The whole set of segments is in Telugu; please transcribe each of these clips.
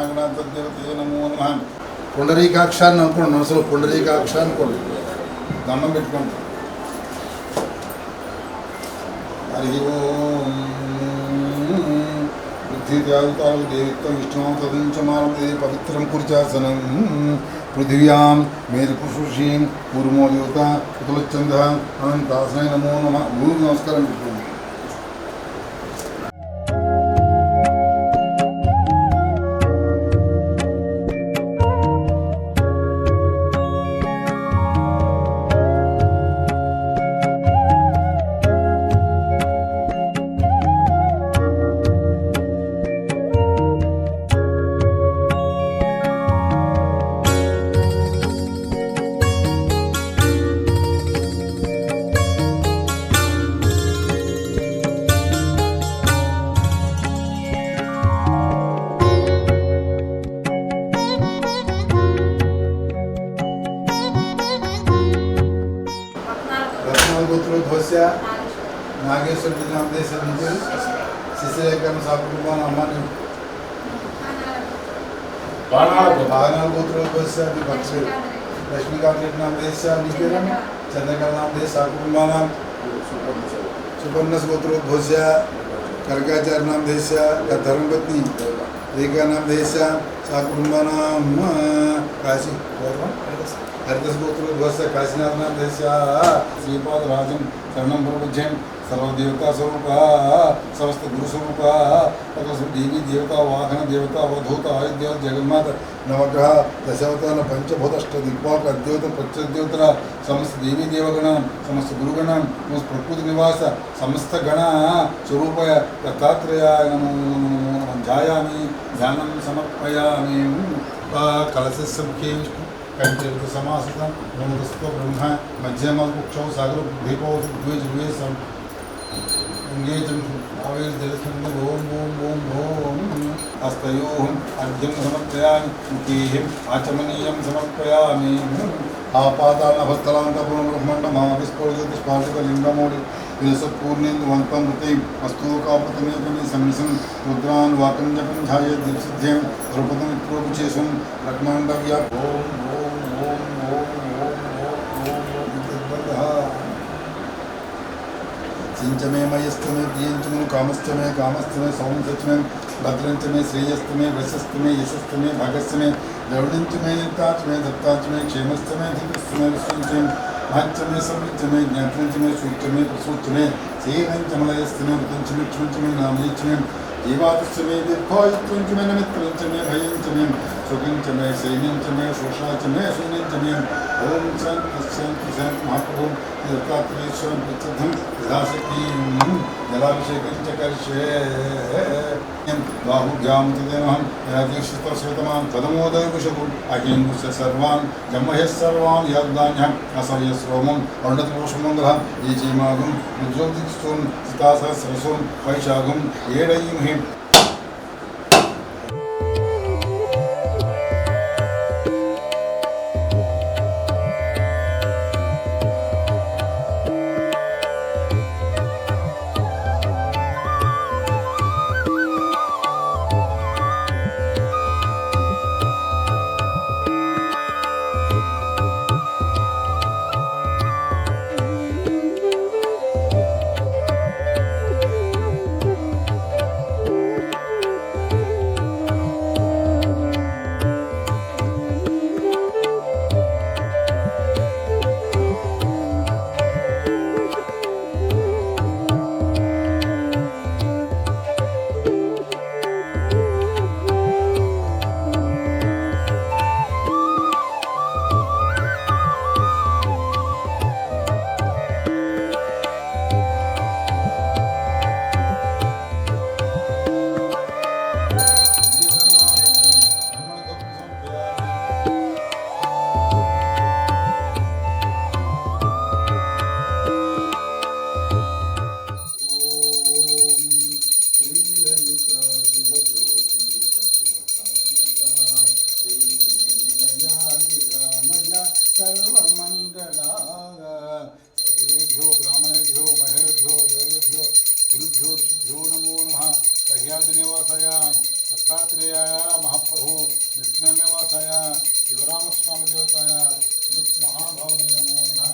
महागणाधिपतये नमो नमः पुंडरीकाक्षाన్ని అనుకోండి మనసులో పుండరీకాక్ష అనుకోండి దండం పెట్టుకోండి हरि ओम बुद्धित्यागताल देवित्वं विष्णुं तदंचमानते पवित्रं कुर्चासनं पृथिव्यां मेरुपुरुषीं पूर्वो देवता कुतुलचंद्र अनंतासनाय नमो नमः गुरु नमस्कारं गोत्रोध्वस्य नागेश्वर नाम देश शिशिरेखम साकुटुंबान अम्मानी बाणाल गोत्रोध्वस्य भक्ति लक्ष्मीकांत नाम देश निकेरम चंद्रकला नाम देश साकुटुंबान सुपर्णस गोत्रोध्वस्य कर्गाचार्य नाम देश धर्मपत्नी रेखा नाम देश साकुटुंबान काशी हरिदस गोत्रोध्वस्य काशीनाथ नाम देश श्रीपादराजन शरणं प्रपद्यं सर्वदेवता स्वरूप समस्त गुरु स्वरूप देवी देवता वाहन देवता अवधूत आयुध्य जगन्माता नवग्रह दशावतार पंचभूत अष्टदिक्पाल अद्योत प्रत्यद्योतर समस्त देवी देवगण समस्त गुरुगण समस्त प्रकृति निवास समस्त गण स्वरूप दत्तात्रेयाय नमो नमः ध्यायामि ध्यानं समर्पयामि कलशस्य कंचरित समासत ब्रह्मस्तव ब्रह्म मध्यम कुक्षौ सागर दीपो द्वे जुवे सम इंगेजम आवेश जलसंग ओम ओम ओम ओम हस्तयोः अर्घ्यं समर्पयामि मुखेः आचमनीयं समर्पयामि आपातालनभस्थलान्तपुरं ब्रह्माण्डमाविस्फोटज्योतिष्पाटिकलिङ्गमौलि विलसत्पूर्णेन्दुवन्तं ऋतिम् अस्तूकापतमेकमे संनिसं रुद्रान् वाकञ्जपं ध्यायेत् दिक्सिद्ध्यं द्रौपदमित्रोपचेषं रत्नाण्डव्या ओम सिंचमे मयस्तमे प्रियंचमे कामस्तमे कामस्तमे सौंसचमे भद्रंचमे श्रेयस्तमे वशस्तमे यशस्तमे भागस्तमे द्रविडंचमे ताचमे दत्ताचमे क्षेमस्तमे धीरस्तमे विश्वंचमे महच्चमे संविच्चमे ज्ञातंचमे सूच्चमे प्रसूच्चमे सेवंचमलयस्तमे वृतंचमे क्षुंचमे नामयचमे जीवातस्मे दीर्घायुत्वंचमे नमित्रंचमे भयंचमे सुखंचमे सैन्यंचमे शोषाचमे शून्यंचमे ओम शांति शांति शांति महाप्रभु दत्तात्रेयेश्वरं प्रसिद्धं यथाशक्तिं जलाभिषेकं च करिष्ये बाहुभ्यां तदेवहं यदीक्षितश्रुतमान् तदमोदयकुशकुम् अहिंस्य सर्वान् जम्मह्यः सर्वान् यद्दान्यम् असर्यस्रोमम् अरुणत्रोषमङ्गलम् ईचीमागं रुद्रोदिस्तुं सीतासहस्रसुं वैशाखं येडयिमहि सर्वेभ्यो ब्राह्मणेभ्यो महेभ्यो देवेभ्यो गुरुभ्यो ऋषिभ्यो नमो नमः कह्यादिनिवासयान् दत्तात्रेयाय महाप्रभु विष्णुनिवासाय शिवरामस्वामी देवताय महाभावने नमो नमः।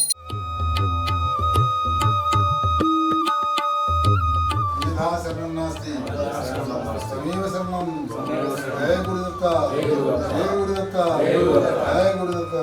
शरणं नास्ति तमेव शरणं। जय गुरुदत्ता जय गुरुदत्ता जय गुरुदत्ता जय गुरुदत्ता।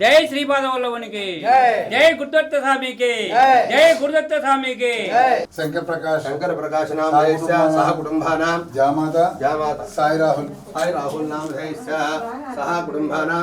జై శ్రీపాదవల్లభునికి జై గురుదత్త స్వామికి జై గురుదత్త స్వామికి శంకర్ ప్రకాశ్ नाम सह कुटुंबानां जामाता साई राहुल नाम सह कुटुंबानां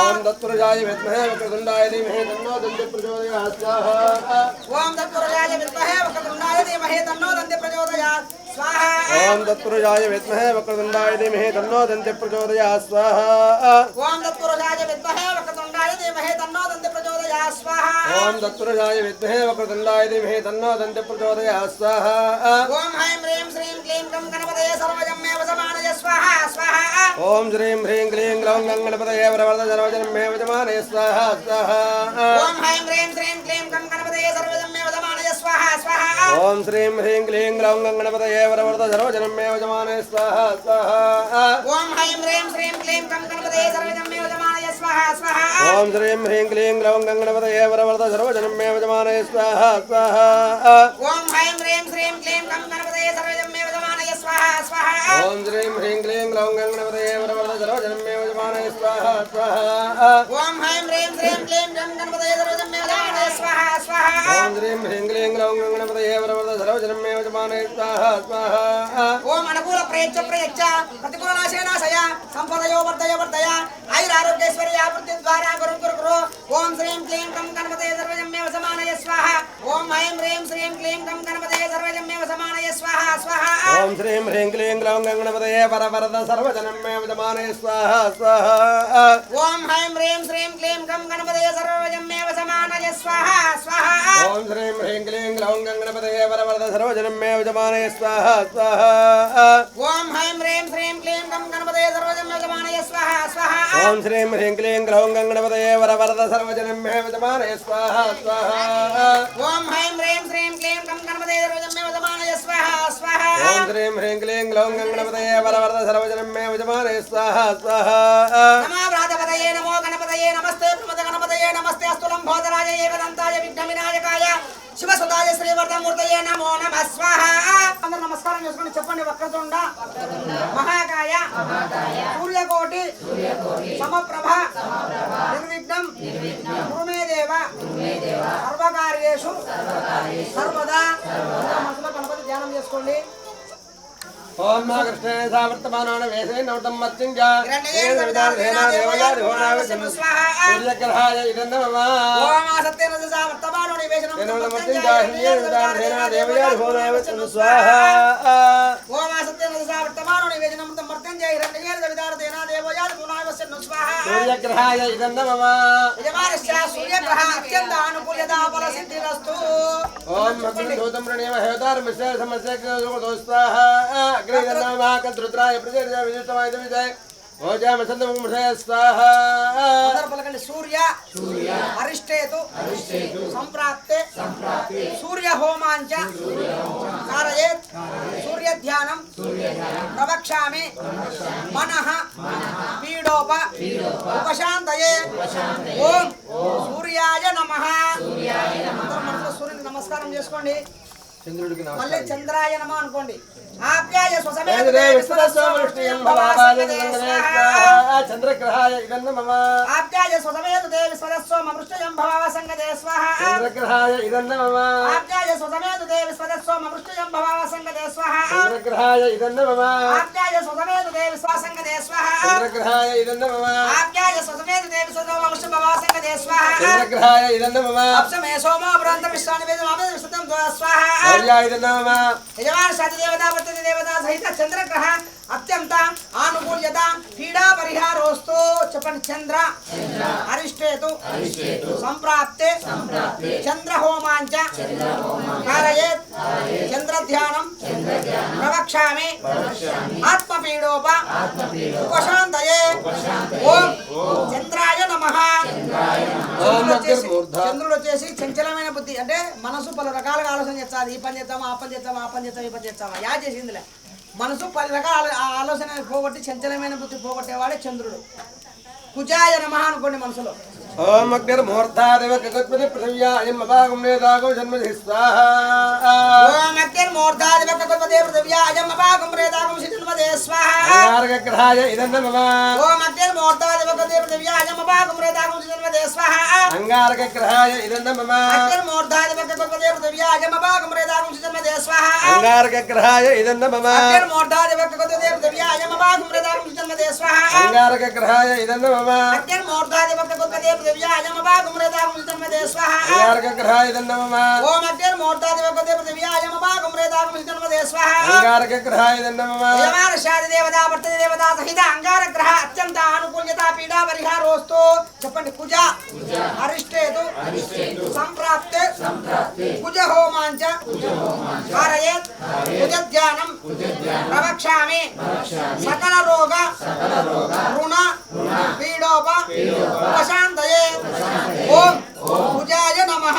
ओम तत्पुरुषाय विद्महे वक्रतुंडाय धीमहि तन्नो दन्ति प्रचोदयात् स्वाहा। ओम तत्पुरुषाय विद्महे वक्रतुंडाय धीमहि तन्नो दन्ति प्रचोदयात् स्वाहा। ओम तत्पुरुषाय विद्महे वक्रतुंडाय धीमहि तन्नो दन्ति प्रचोदयात् स्वाहा। ओम तत्पुरुषाय विद्महे वक्रतुंडाय धीमहि तन्नो दन्ति प्रचोदयात् स्वाहा। ओम तत्पुरुषाय विद्महे वक्रतुंडाय धीमहि तन्नो दन्ति प्रचोदयात् स्वाहा। ओम ऐं ह्रीं श्रीं क्लीं गं गणपतये सर्वजन्मे वसमानय स्वाहा स्वाहा। ओम श्रीं ह्रीं क्लीं ग्लौं गणपतये वरवरद सर्वजन्मे वसमानय स्वाहा स्वाहा। ओम ऐं ह्रीं श्रीं क्लीं गं गणपतये सर्वजन्मे वसमानय स्वाहा स्वाहा। ओम श्रीं ह्रीं क्लीं ग्लौं गणपतये वरवरद सर्वजन्मे वसमानय स्वाहा स्वाहा। ओम ऐं ह्रीं श्रीं क्लीं गं गणपतये सर्वजन्मे वसमानय स्वाहा स्वाहा। ओम श्रीं ह्रीं क्लीं ग्लौं गणपतये वरवरद सर्वजन्मे वसमानय स्वाहा स्वाहा। ओम ऐं ह्रीं श्रीं क्लीं गं गणपतये सर्वजन्मे वसमानय स्वाहा स्वाहा। ओम श्रीं ह्रीं क्लीं ग्लौं गणपतये वरवरद सर्वजन्मे वसमानय स्वाहा स्वाहा। ओम ऐं ह्रीं श्रीं क्लीं गं गणपतये सर्वजन्मे ఓం శ్రీం హ్రీం క్లీం గ్లౌం గణపతయే వరవరద సర్వజనమే వజమానే స్వాహా స్వాహా ఓం అనుకూల ప్రయచ్చ ప్రతికూల నాశయ సంపదయో వర్ధయ ఆయురారోగ్యేశ్వర్య ఆవృత్తి ద్వారా గురు ఓం శ్రీం క్లీం కం గణపతయే సర్వజన్మే వసమానయ స్వాహ ఓం ఐం హ్రీం శ్రీం క్లీం కం గణపతయే సర్వజన్మే వసమానయ స్వాహ స్వాహ ఓం శ్రీం హ్రీం క్లీం గ్లౌం గణపతయే వరవరద సర్వజనమే వజమానే స్వాహా స్వాహా ఓం ఐం హ్రీం శ్రీం క్లీం కం గణపతయే సర్వజన్మే వసమానయ స్వాహ స్వాహ ఓం శ్రీం హ్రీం క్లీం గ్లౌం గణపతయే వరవరద సర్వజనమే వజమానే స్వాహా స్వాహా ఓం ఐం హ్రీం శ్రీం క్లీం కం గణపతయే సర్వజన్మే వసమానయ స్వాహ స్వాహ ఓం శ్రీం హ్రీం క్లీం గ్లౌం గణపతయే వరవరద సర్వజనమే వజమానే స్వాహా స్వాహా ఓం ఐం హ్రీం శ్రీం క్లీం కం గణపతయే సర్వజన్మే వసమానయ స్వాహ స్వాహ ఓం శ్రీం హ్రీం క్లీం గ్లౌం గణపతయే వరవరద సర్వజనమే వజమానే స్వాహా స్వాహా నమో వ్రాతపతయే నమో గణపతయే నమస్తే ప్రమద గణపతయే నమస్తే అస్తులం భోదరాజ ఏకదంతాయ విఘ్న వినాయకాయ శివసుతాయ శ్రీవర్ధమూర్తయే నమో నమః స్వాహా అందరూ నమస్కారం చేసుకోండి చెప్పండి వక్రతుండ మహాకాయ సూర్యకోటి సమప్రభ నిర్విఘ్నం కురుమే దేవ సర్వకార్యేషు సర్వదా మనసులో గణపతి ధ్యానం చేసుకోండి ఓం మా కృష్ణే సావర్తమానాన వేసే నవతం మత్సింజ ఏదవిదారేనా దేవయాది హోనావచన సూర్యగ్రహాయ ఇదన్నమమ ఓం ఆసత్తేన సవర్తమానో నివేశనం ఏనవతం మత్సింజ ఏదవిదారేనా దేవయాది హోనావచన స్వాహా ఓం ఆసత్తేన సవర్తమానో నివేశనం మర్తంజయ హిరణ్యేన విదారేనా దేవయాది హోనావచన స్వాహా సూర్యగ్రహాయ ఇదన్నమమ యజమానస్య సూర్యగ్రహ అత్యంత అనుకూల్యతా ఫల సిద్ధిరస్తు ఓం మగ్నధూతం ప్రణేమ హేతారమస్య సమస్య దోస్తాహ అగ్నిదన్నమమ కద్రుద్రాయ ప్రజయ విజిష్టమాయ విజయ ఓజామ సందముషయ స్వాహా అందరూ పలకండి సూర్య అరిష్టేతు సంప్రాప్తే సూర్య హోమాంచ కారయేత్ సూర్య ధ్యానం ప్రవక్ష్యామి మనః పీడోప ఉపశాంతయే ఓం సూర్యాయ నమః అందరూ మనసులో సూర్యునికి నమస్కారం చేసుకోండి చంద్రుడికి మళ్ళీ చంద్రాయ నమః అనుకోండి ఆప్యాయ స్వసమేతే విశ్వదస్వమృష్టియం చంద్రగ్రహాయ ఇదన్నమమ ఆప్యాయ స్వసమేతే విశ్వదస్వమృష్టయం భవావసంగతే స్వాహ చంద్రగ్రహాయ ఇదన్నమమ ఆప్యాయ స్వసమేతే విశ్వదస్వమృష్టయం భవావసంగతే స్వాహ చంద్రగ్రహాయ ఇదన్నమమ ఆప్యాయ స్వసమేతే విశ్వాసంగతే స్వాహ చంద్రగ్రహాయ ఇదన్నమమ ఆప్యాయ స్వసమేతే విశ్వదస్వమృష్టయం భవావసంగతే స్వాహ చంద్రగ్రహాయ ఇదన్నమమ అప్సమే సోమో బ్రహ్మ విశ్వాని వేదమామే విశ్వతం స్వాహ సూర్యాయ ఇదన్నమమ యజమాన శాది దేవతా వర్తతే దేవతా సహిత చంద్రగ్రహ అత్యంత ఆనుకూల్యత పీడా పరిహారోస్తు చెప్పండి చంద్ర అరిష్టేతు సంప్రాప్తే చంద్ర హోమాంచ కారయేత్ చంద్ర ధ్యానం ప్రవక్ష్యామి ఆత్మపీడోప ఉపశాంతయే ఓం చంద్రాయ నమః చంద్రుడు వచ్చేసి చంచలమైన బుద్ధి అంటే మనసు పలు రకాలుగా ఆలోచన చేస్తాది ఈ పని చేస్తామా ఆ పని చేస్తామా ఆ పని చేస్తామా ఈ పని చేస్తామా యా చేసిందిలే మనసు 10 రకాల ఆలోచన పోగొట్టి చంచలమైన బుద్ధి పోగొట్టేవాడే చంద్రుడు కుజాయ నమః అనుకోండి మనసులో ఓం అగ్నిర్మూర్ధాదేవ కగత్పతి పృథివ్యాయం అభాగం నేదాగో జన్మధి స్వాహా ఓం అగ్నిర్మూర్ధాదివ కగత్పతి పృథివ్యాయం అభాగం నేదాగో జన్మధి స్వాహా అంగారగ్రహాయ ఇదన్నమమ ఓం అగ్నిర్మూర్ధాదివ కగత్పతి పృథివ్యాయం అభాగం నేదాగో జన్మధి స్వాహా అంగారగ్రహాయ ఇదన్నమమ అగ్నిర్మూర్ధాదివ కగత్పతి పృథివ్యాయం అభాగం నేదాగో జన్మధి స్వాహా అంగారగ్రహాయ ఇదన్నమమ అగ్నిర్మూర్ధాదివ కగత్పతి పృథివ్యాయం అభాగం నేదాగో జన్మధి స్వాహా అంగారగ్రహాయ ఇదన్నమమ అగ్నిర్మూర్ధాదివ కగత్పతి పృథివ్యాయం అభాగం నేదాగో జన్మధి స్వాహా అంగారగ్రహాయ ఇదన్నమమ ఓం అగ్నిర్మూర్ధాదివ కగత్పతి పృథివ్యాయం అభాగం నేదాగో జన్మధి స్వాహా అంగారగ్రహాయ ఇదన్నమమ యజమాన శాది దేవతా వర్తతే దేవతా సహిత అంగారగ్రహ అత్యంత ఆనుకూల్యత పీడా పరిహారోస్తు చెప్పండి కుజ అరిష్టేతు సంప్రాప్తే కుజ హోమాంచ కారయేత్ కుజ ధ్యానం ప్రవక్ష్యామి సకల రోగ రుణ పీడోప ఉపశాంతయే ఓం కుజాయ నమః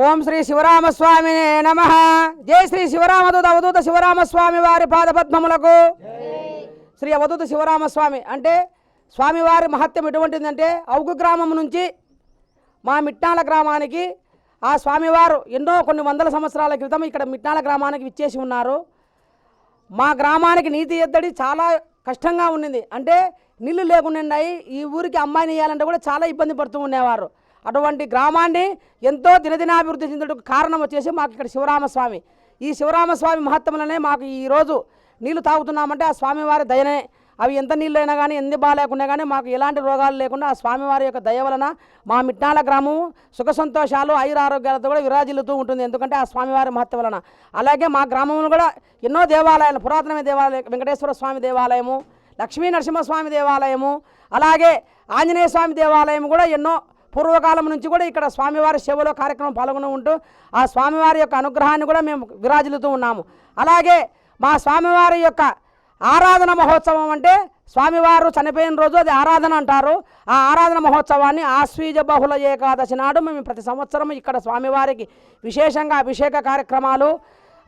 ఓం శ్రీ శివరామస్వామినే నమః జై శ్రీ శివరామదూత అవధూత శివరామస్వామి వారి పాదపద్మములకు శ్రీ అవధూత శివరామస్వామి అంటే స్వామివారి మహత్యం ఎటువంటిదంటే అవుగు గ్రామం నుంచి మా మిట్నాల గ్రామానికి ఆ స్వామివారు కొన్ని వందల సంవత్సరాల క్రితం ఇక్కడ మిట్నాల గ్రామానికి విచ్చేసి ఉన్నారు. మా గ్రామానికి నీతి ఎద్దడి చాలా కష్టంగా ఉండింది. అంటే నీళ్లు లేకుండా ఈ ఊరికి అమ్మాయిని ఇవ్వాలంటే కూడా చాలా ఇబ్బంది పడుతూ ఉండేవారు. అటువంటి గ్రామాన్ని ఎంతో దినదినాభివృద్ధి చెందడానికి కారణం వచ్చేసి మాకు ఇక్కడ శివరామస్వామి. ఈ శివరామస్వామి మహత్వంలోనే మాకు ఈరోజు నీళ్లు తాగుతున్నామంటే ఆ స్వామివారి దయనే. అవి ఎంత నీళ్ళు అయినా కానీ ఎన్ని బాగాలేకున్నా కానీ మాకు ఎలాంటి రోగాలు లేకుండా ఆ స్వామివారి యొక్క దయ వలన మా మిట్నాల గ్రామం సుఖ సంతోషాలు ఆయురారోగ్యాలతో కూడా విరాజిల్లుతూ ఉంటుంది. ఎందుకంటే ఆ స్వామివారి మహత్వం వలన. అలాగే మా గ్రామంలో కూడా ఎన్నో దేవాలయాలు, పురాతనమైన దేవాలయం, వెంకటేశ్వర స్వామి దేవాలయము, లక్ష్మీ నరసింహస్వామి దేవాలయము, అలాగే ఆంజనేయ స్వామి దేవాలయం కూడా ఎన్నో పూర్వకాలం నుంచి కూడా ఇక్కడ స్వామివారి సేవలో కార్యక్రమం పాల్గొని ఉంటూ ఆ స్వామివారి యొక్క అనుగ్రహాన్ని కూడా మేము విరాజిల్లుతూ ఉన్నాము. అలాగే మా స్వామివారి యొక్క ఆరాధన మహోత్సవం అంటే స్వామివారు చనిపోయిన రోజు అది ఆరాధన అంటారు. ఆ ఆరాధన మహోత్సవాన్ని ఆశ్వీజ బహుళ ఏకాదశి నాడు మేము ప్రతి సంవత్సరం ఇక్కడ స్వామివారికి విశేషంగా అభిషేక కార్యక్రమాలు,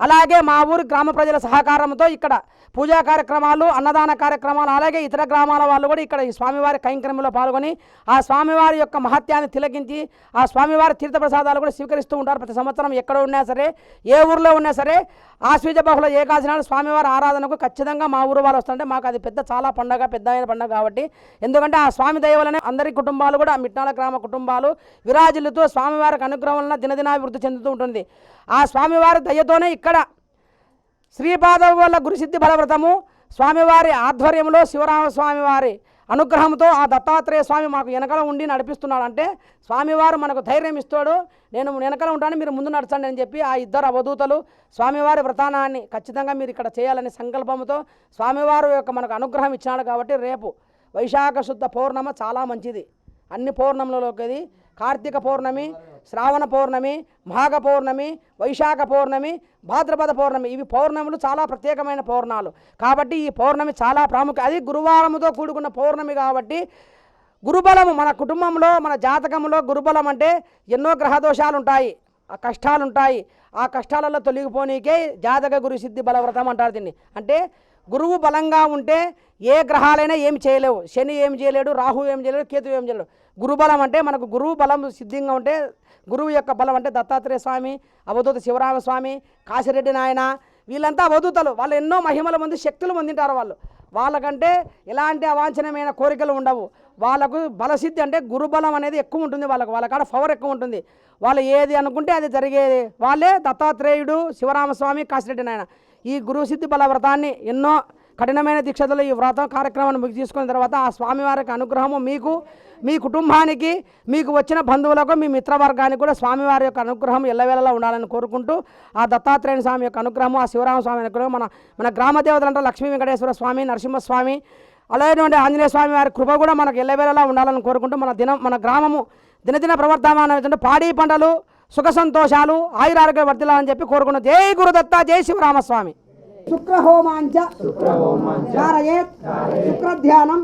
అలాగే మా ఊరి గ్రామ ప్రజల సహకారంతో ఇక్కడ పూజా కార్యక్రమాలు, అన్నదాన కార్యక్రమాలు, అలాగే ఇతర గ్రామాల వాళ్ళు కూడా ఇక్కడ ఈ స్వామివారి కైంకర్యంలో పాల్గొని ఆ స్వామివారి యొక్క మహత్యాన్ని తిలకించి ఆ స్వామివారి తీర్థప్రసాదాలు కూడా స్వీకరిస్తూ ఉంటారు. ప్రతి సంవత్సరం ఎక్కడ ఉన్నా సరే, ఏ ఊర్లో ఉన్నా సరే ఆశ్వీజ బహుళ ఏకాదశి నాడు స్వామివారి ఆరాధనకు ఖచ్చితంగా మా ఊరు వాళ్ళు వస్తుంటే మాకు అది పెద్ద చాలా పండగ, పెద్ద అయిన పండగ కాబట్టి, ఎందుకంటే ఆ స్వామి దయ వలనే అందరి కుటుంబాలు కూడా మిట్నాల గ్రామ కుటుంబాలు విరాజిల్లుతూ స్వామివారికి అనుగ్రహం వలన దినదినాభివృద్ధి చెందుతూ ఉంటుంది. ఆ స్వామివారి దయతోనే ఇక్కడ శ్రీపాదవల్ల గురుసిద్ధి బలవ్రతము స్వామివారి ఆధ్వర్యంలో శివరామస్వామి వారి అనుగ్రహంతో ఆ దత్తాత్రేయ స్వామి మాకు వెనకల ఉండి నడిపిస్తున్నాడు. అంటే స్వామివారు మనకు ధైర్యం ఇస్తాడు, నేను వెనకల ఉంటాను, మీరు ముందు నడచండి అని చెప్పి ఆ ఇద్దరు అవధూతలు స్వామివారి వ్రతానాన్ని ఖచ్చితంగా మీరు ఇక్కడ చేయాలనే సంకల్పంతో స్వామివారు యొక్క మనకు అనుగ్రహం ఇచ్చినాడు. కాబట్టి రేపు వైశాఖ శుద్ధ పౌర్ణమ చాలా మంచిది. అన్ని పౌర్ణములలోకి కార్తీక పౌర్ణమి, శ్రావణ పౌర్ణమి, మాఘ పౌర్ణమి, వైశాఖ పౌర్ణమి, భాద్రపద పౌర్ణమి, ఇవి పౌర్ణములు చాలా ప్రత్యేకమైన పౌర్ణాలు. కాబట్టి ఈ పౌర్ణమి చాలా ప్రాముఖ్యం. అది గురువారముతో కూడుకున్న పౌర్ణమి కాబట్టి గురుబలము మన కుటుంబంలో, మన జాతకంలో గురుబలం అంటే ఎన్నో గ్రహదోషాలు ఉంటాయి, ఆ కష్టాలు ఉంటాయి. ఆ కష్టాలలో తొలగిపోనీకే జాతక గురు సిద్ధి బలవ్రతం అంటారు దీన్ని. అంటే గురువు బలంగా ఉంటే ఏ గ్రహాలైనా ఏమి చేయలేవు. శని ఏమి చేయలేడు, రాహు ఏమి చేయలేడు, కేతు ఏమి చేయలేడు. గురుబలం అంటే మనకు గురువు బలం సిద్ధంగా ఉంటే, గురువు యొక్క బలం అంటే దత్తాత్రేయ స్వామి, అవధూత శివరామస్వామి, కాశిరెడ్డి నాయన, వీళ్ళంతా అవధూతలు. వాళ్ళు ఎన్నో మహిమల మంది శక్తులు పొందింటారు. వాళ్ళకంటే ఎలాంటి అవాంఛనీయమైన కోరికలు ఉండవు. వాళ్ళకు బలసిద్ధి అంటే గురుబలం అనేది ఎక్కువ ఉంటుంది. వాళ్ళ కాడ పవర్ ఎక్కువ ఉంటుంది. వాళ్ళు ఏది అనుకుంటే అది జరిగేది. వాళ్ళే దత్తాత్రేయుడు, శివరామస్వామి, కాశిరెడ్డి నాయన. ఈ గురుసిద్ధి బల వ్రతాన్ని ఎన్నో కఠినమైన దీక్షలు ఈ వ్రతం కార్యక్రమాన్ని మీకు తీసుకున్న తర్వాత ఆ స్వామివారికి అనుగ్రహము మీకు, మీ కుటుంబానికి, మీకు వచ్చిన బంధువులకు, మీ మిత్రవర్గానికి కూడా స్వామివారి యొక్క అనుగ్రహం ఎల్లవేళలా ఉండాలని కోరుకుంటూ ఆ దత్తాత్రేయ స్వామి యొక్క అనుగ్రహము, ఆ శివరామ స్వామి అనుగ్రహం, మన గ్రామ దేవతలు అంటే లక్ష్మీ వెంకటేశ్వర స్వామి, నరసింహస్వామి, అలాగే ఆంజనేయ స్వామి వారి కృప కూడా మనకు ఎల్లవేళలా ఉండాలని కోరుకుంటూ మన గ్రామము దినదిన ప్రవర్తమాన పాడి పంటలు, సుఖ సంతోషాలు, ఆయురారోగ్య వర్ధిల్లాలని చెప్పి కోరుకుంటూ జై గురుదత్త, జై శివరామస్వామి. శుక్రహోమాంచ ధారయేత్ శుక్రధ్యానం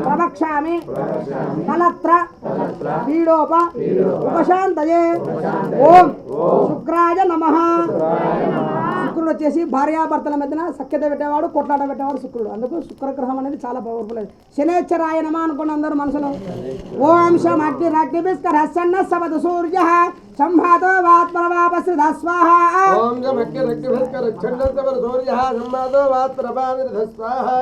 ప్రవక్ష్యామి కలత్ర పీడోప ఉపశాంతయే. ఓం శుక్రాయ నమః. శుక్రుడు వచ్చేసి భార్యాభర్తల మధ్యన సఖ్యత పెట్టేవాడు, కొట్లాట పెట్టేవాడు శుక్రుడు. అందుకు శుక్రగ్రహం అనేది చాలా పవర్ఫుల్. శనేశ్వరాయ నమ అనుకున్న అందరూ మనసులో ఓం శం అగ్నిరగ్నిభిస్కరస్సన్న సవదు సూర్య సంభాతో వాత్మరవాపశ్రిధ స్వాహా. ఓం శం అగ్నిరగ్నిభిస్కరస్సన్న సూర్య సంభాతో వాత్మరవాపశ్రిధ స్వాహా.